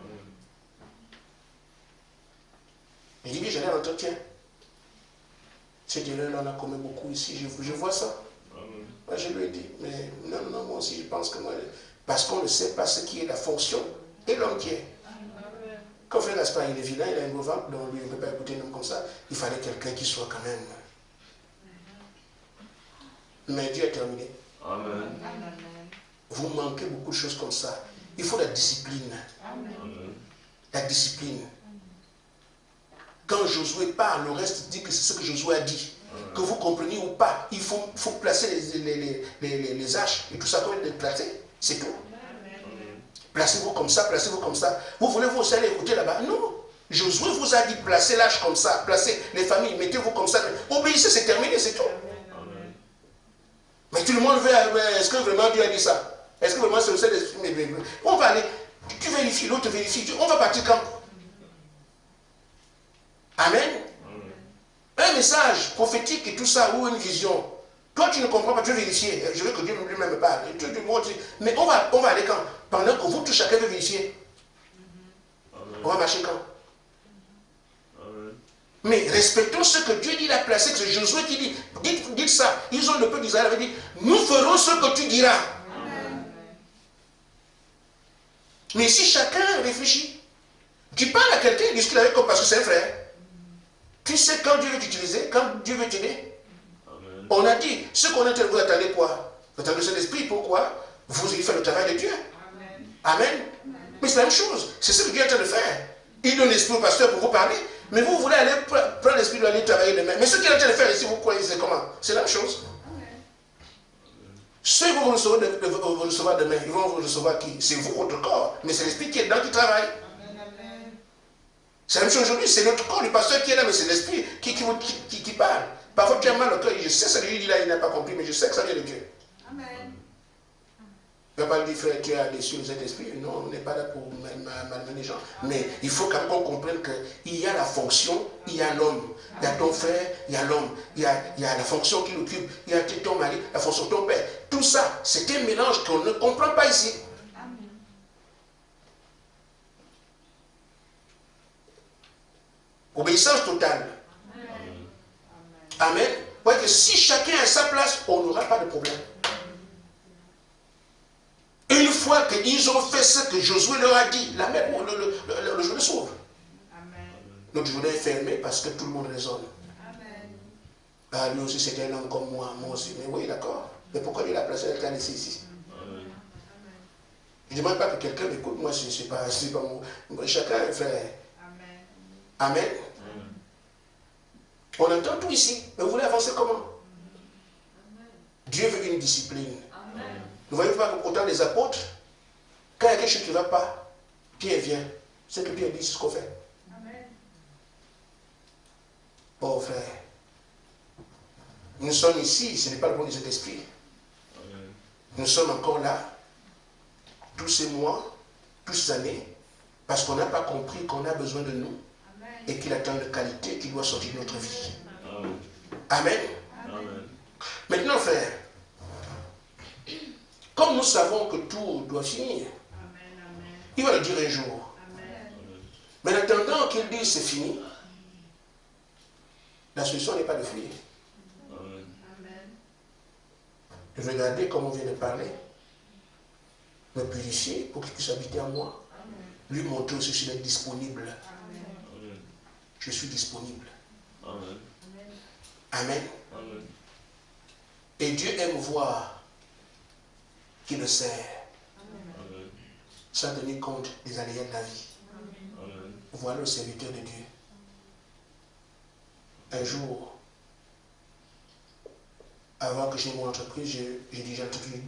Et j'ai dit, j'allais à l'entretien. Cette erreur-là, on a commis beaucoup ici, je vois ça. Moi, je lui ai dit, mais non, moi aussi, je pense que moi, parce qu'on ne sait pas ce qui est la fonction et l'homme qui est. Quand frère Gaspard, il est vilain, il a un gros ventre, donc lui, on ne peut pas écouter un homme comme ça. Il fallait quelqu'un qui soit quand même. Mais Dieu a terminé. Amen. Vous manquez beaucoup de choses comme ça. Il faut la discipline. Amen. La discipline. Quand Josué parle, le reste dit que c'est ce que Josué a dit. Que vous compreniez ou pas, il faut placer les haches et tout ça, comme les placer, c'est tout. Placez-vous comme ça, placez-vous comme ça. Vous voulez vous aller écouter là-bas? Non. Josué vous a dit placez l'âge comme ça, placez les familles, mettez-vous comme ça. Obéissez, c'est terminé, c'est tout. Mais tout le monde veut, est-ce que vraiment Dieu a dit ça? Est-ce que vraiment c'est le Saint-Esprit? On va aller, tu vérifies, l'autre vérifie, on va partir quand? Amen. Un message prophétique et tout ça, ou une vision. Toi, tu ne comprends pas, tu veux vérifier. Je veux que Dieu lui-même me parle. Mais on va aller quand? Pendant que vous, tout chacun veut vérifier. On va marcher quand? Mais respectons ce que Dieu dit, il a placé, que c'est Josué qui dit, dites ça. Ils ont le peuple d'Israël avait dit, nous ferons ce que tu diras. Mais si chacun réfléchit, tu parles à quelqu'un, il discute avec toi parce que c'est un frère. Tu sais quand Dieu veut t'utiliser, quand Dieu veut t'aider. On a dit, ce qu'on entend, vous attendez quoi? Vous attendez cet esprit, pourquoi? Vous avez fait le travail de Dieu. Amen. Mais c'est la même chose. C'est ce que Dieu est en train de faire. Il donne l'esprit au pasteur pour vous parler, mais vous voulez aller prendre l'esprit de aller travailler demain. Mais ce qu'il est en train de faire ici, vous croyez, c'est comment? C'est la même chose. Ceux qui vont vous recevoir demain, ils vont vous recevoir qui? C'est vous, votre corps. Mais c'est l'esprit qui est dedans qui travaille. C'est la même chose aujourd'hui, c'est notre corps, le pasteur qui est là, mais c'est l'esprit qui parle. Parfois tu as mal au cœur, je sais ce que lui dit là, il n'a pas compris, mais je sais que ça vient de Dieu. Amen. Il ne va pas dire, frère, tu as déçu cet esprit. Non, on n'est pas là pour malmener les gens. Mais il faut quand même qu'on comprenne qu'il y a la fonction, il y a l'homme. Il y a ton frère, il y a l'homme. Il y a la fonction qu'il occupe, il y a ton mari, la fonction de ton père. Tout ça, c'est un mélange qu'on ne comprend pas ici. Obéissance totale. Amen. voyez que si chacun est à sa place, on n'aura pas de problème. Une fois qu'ils ont fait ce que Josué leur a dit, la mer, le Jourdain s'ouvre. Notre Jourdain est fermé parce que tout le monde raisonne. Ah, lui aussi c'était un homme comme moi aussi. Mais oui, d'accord. Mais pourquoi lui il a placé quelqu'un ici? Je ne demande pas que quelqu'un m'écoute, moi je ne sais pas moi. Chacun est frère. Amen. On entend tout ici. Mais vous voulez avancer comment? Dieu veut une discipline. Ne voyez pas qu'autant les apôtres, quand il y a quelque chose qui ne va pas, Pierre vient. C'est que Pierre dit, c'est ce qu'on fait. Oh frère, nous sommes ici, ce n'est pas le bon de cet esprit. Nous sommes encore là, tous ces mois, toutes ces années, parce qu'on n'a pas compris qu'on a besoin de nous et qu'il attend une qualité qui doit sortir de notre vie. Amen. Maintenant, frère, comme nous savons que tout doit finir, il va le dire un jour. Mais en attendant qu'il dise c'est fini, la solution n'est pas de fuir. Regardez comme on vient de parler. Me purifier pour qu'il puisse habiter en moi. Lui montrer aussi que je suis disponible. Je suis disponible. Amen. Et Dieu aime voir qui le sert. Sans tenir compte des aléas de la vie. Voilà le serviteur de Dieu. Un jour, avant que j'ai mon entreprise, j'ai déjà entrepris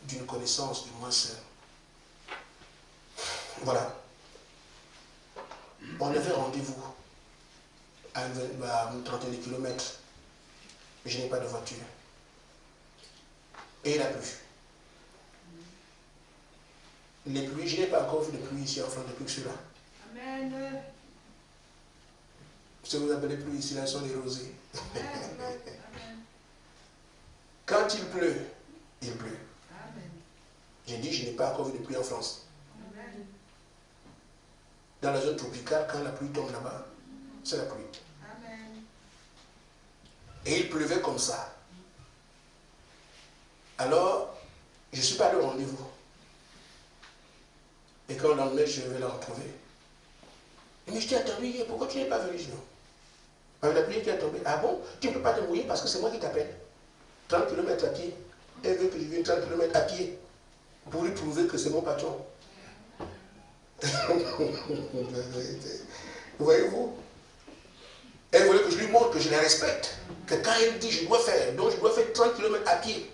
d'une connaissance, du moins c'est. Voilà. On avait rendez-vous à une trentaine de kilomètres. Je n'ai pas de voiture. Et il a plu. Les pluies, je n'ai pas encore vu de pluie ici en France depuis que je suis là. Amen. Ce que vous appelez pluie ici, là, sont les rosées. Quand il pleut, il pleut. J'ai dit, je n'ai pas encore vu de pluie en France. Amen. Dans la zone tropicale, quand la pluie tombe là-bas, c'est la pluie. Amen. Et il pleuvait comme ça. Alors, je ne suis pas allé au rendez-vous. Et quand le lendemain, je vais la retrouver. Mais je t'ai attendu hier, pourquoi tu n'es pas venu? Avec la pluie qui est tombée. Ah bon? Tu ne peux pas te mouiller parce que c'est moi qui t'appelle. 30 km à pied. Elle veut que je vienne 30 km à pied pour lui prouver que c'est mon patron. Voyez-vous? Elle voulait que je lui montre que je la respecte. Que quand elle dit je dois faire, donc je dois faire 30 km à pied.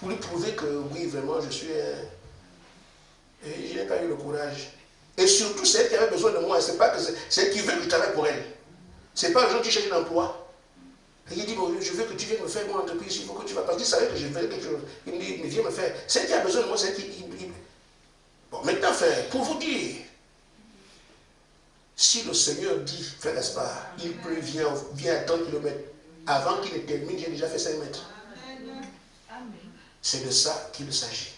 Pour lui prouver que oui, vraiment, je suis... Et je n'ai pas eu le courage. Et surtout, c'est elle qui avait besoin de moi. C'est pas que c'est elle qui veut que je travaille pour elle. C'est pas un gens qui cherchent un emploi. Et il dit, bon, je veux que tu viennes me faire mon entreprise, il faut que tu vas. Parce qu'il savait que je faisais quelque chose. Il me dit, mais viens me faire. C'est elle qui a besoin de moi, c'est elle qui... Bon, maintenant, frère, pour vous dire, si le Seigneur dit, frère Gaspard, il pleut, viens à 30 km, avant qu'il ne termine, j'ai déjà fait 5 mètres. C'est de ça qu'il s'agit.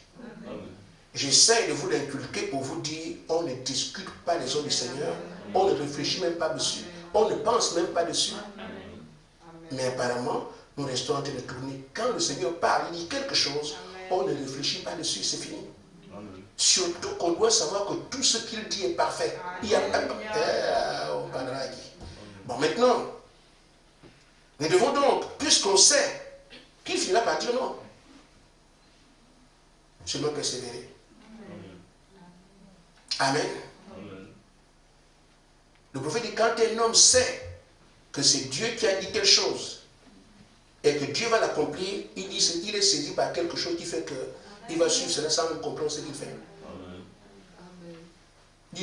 J'essaie de vous l'inculquer pour vous dire, on ne discute pas les ordres du Seigneur, on ne réfléchit même pas dessus, on ne pense même pas dessus. Mais apparemment, nous restons en train de tourner. Quand le Seigneur parle, il dit quelque chose, on ne réfléchit pas dessus, c'est fini. Surtout qu'on doit savoir que tout ce qu'il dit est parfait. Il y a pas de... Bon, maintenant, nous devons donc, puisqu'on sait qu'il finira par dire non, seulement persévérer. Amen. Le prophète dit, quand un homme sait que c'est Dieu qui a dit quelque chose et que Dieu va l'accomplir, il est saisi par quelque chose qui fait qu'il va suivre cela sans même comprendre ce qu'il fait.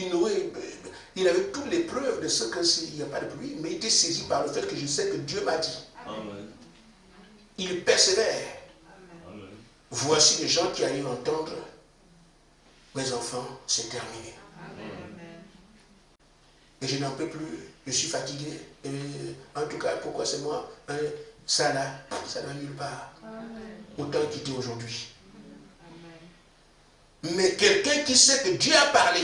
Noé, il avait toutes les preuves de ce qu'il n'y a pas de pluie, mais il était saisi par le fait que je sais que Dieu m'a dit. Amen. Il persévère. Amen. Voici les gens qui arrivent à entendre, mes enfants, c'est terminé. Amen. Et je n'en peux plus, je suis fatigué. Et en tout cas, pourquoi c'est moi? Ça là, ça ne va nulle part. Amen. Autant quitter aujourd'hui. Mais quelqu'un qui sait que Dieu a parlé,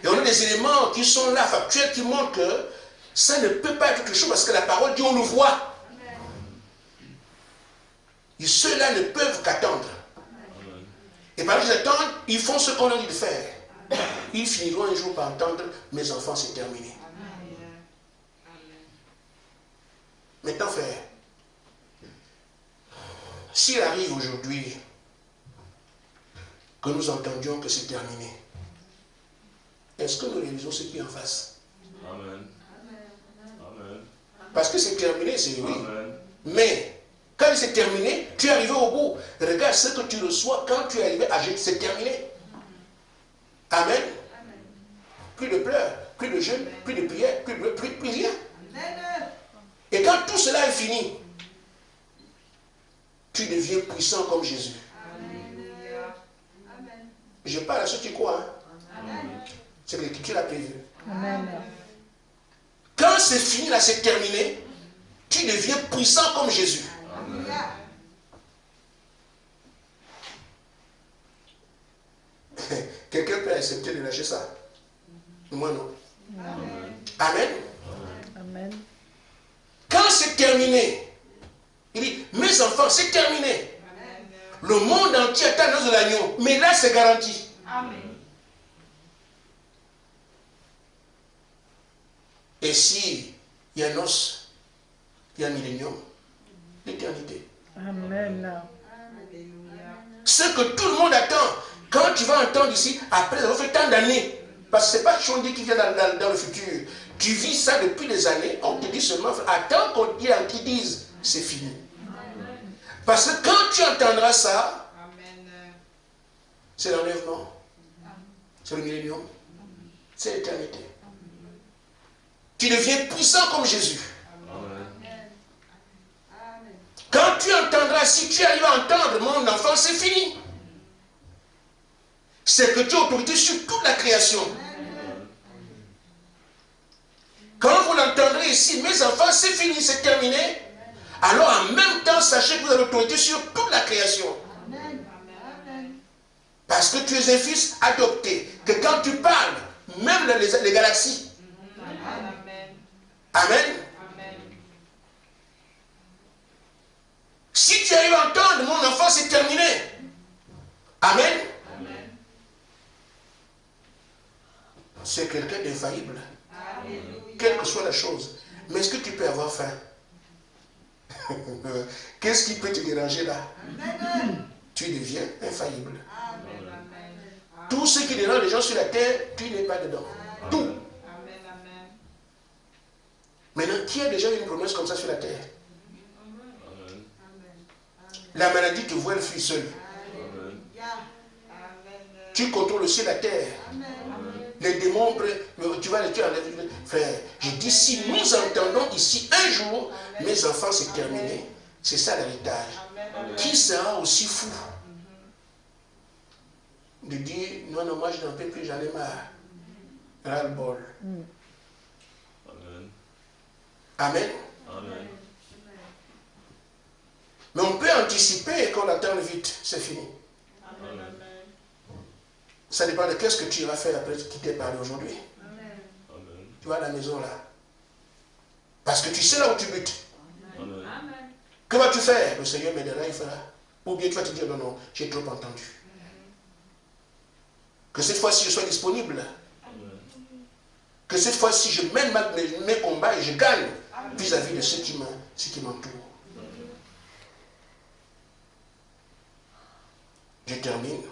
et on a des éléments qui sont là, factuels, qui montrent que ça ne peut pas être quelque chose parce que la parole dit, on le voit. Amen. Ceux-là ne peuvent qu'attendre. Et pendant qu'ils attendent, ils font ce qu'on a dit de faire. Ils finiront un jour par entendre, mes enfants, c'est terminé. Maintenant, frère, s'il arrive aujourd'hui que nous entendions que c'est terminé, est-ce que nous réalisons ce qui est en face? Amen. Amen. Parce que c'est terminé, c'est oui. Amen. Mais quand c'est terminé, tu es arrivé au bout. Regarde ce que tu reçois quand tu es arrivé à jeter, c'est terminé. Amen. Plus de pleurs, plus de jeûne, plus de prières, plus rien. Et quand tout cela est fini, tu deviens puissant comme Jésus. Je parle à ceux qui croient. Hein? C'est que l'Écriture a prévu. Quand c'est fini, là, c'est terminé, tu deviens puissant comme Jésus. Quelqu'un peut accepter de lâcher ça? Moi non. Amen. Amen. Quand c'est terminé, il dit, mes enfants, c'est terminé. Le monde entier attend l'os de l'agneau, mais là c'est garanti. Amen. Et si il y a un os, il y a un millénium, l'éternité. Amen. Ce que tout le monde attend, quand tu vas entendre ici, après avoir fait tant d'années, parce que ce n'est pas Chondi qui vient dans le futur, tu vis ça depuis des années, on te dit seulement, attends qu'on te dise, c'est fini. Parce que quand tu entendras ça, c'est l'enlèvement, c'est le millénium, c'est l'éternité. Tu deviens puissant comme Jésus. Quand tu entendras, si tu arrives à entendre, mon enfant, c'est fini. C'est que tu as autorité sur toute la création. Quand vous l'entendrez ici, mes enfants, c'est fini, c'est terminé. Alors en même temps, sachez que vous avez l'autorité sur toute la création. Parce que tu es un fils adopté. Que quand tu parles, même les galaxies. Amen. Si tu arrives à entendre, mon enfant, c'est terminé. Amen. C'est quelqu'un d'infaillible. Quelle que soit la chose. Mais est-ce que tu peux avoir faim? Qu'est-ce qui peut te déranger là? Tu deviens infaillible. Tout ce qui dérange les gens sur la terre, tu n'es pas dedans. Tout. Maintenant, qui a déjà eu une promesse comme ça sur la terre? La maladie te voit, elle fuit seule. Tu contrôles aussi la terre. Les démons, tu vas les tuer. Frère, je dis, si nous entendons ici un jour, mes enfants, c'est terminé. C'est ça l'héritage. Qui sera aussi fou de dire, non, non, moi je n'en peux plus, j'en ai marre. Ras-le-bol. Amen. Amen. Mais on peut anticiper qu'on attend vite, c'est fini. Amen. Ça dépend de qu'est-ce que tu iras faire après qui t'est parlé aujourd'hui. Tu vas à la maison là. Parce que tu sais là où tu butes. Amen. Que vas-tu faire? Le Seigneur m'aidera, il fera. Ou bien tu vas te dire non, non, j'ai trop entendu. Que cette fois-ci je sois disponible. Amen. Que cette fois-ci je mène mes combats et je gagne vis-à-vis de ceux qui m'entourent. Je termine.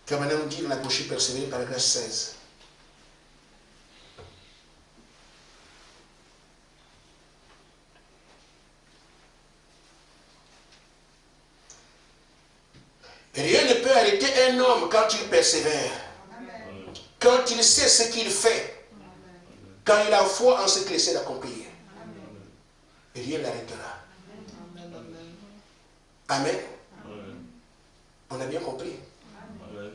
Tu vas maintenant dire l'approcher persévérer, paragraphe 16. Rien ne peut arrêter un homme quand il persévère. Amen. Quand il sait ce qu'il fait. Amen. Quand il a foi en ce qu'il essaie d'accomplir. Et rien ne l'arrêtera. Amen. Amen. On a bien compris. Amen.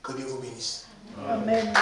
Que Dieu vous bénisse. Amen.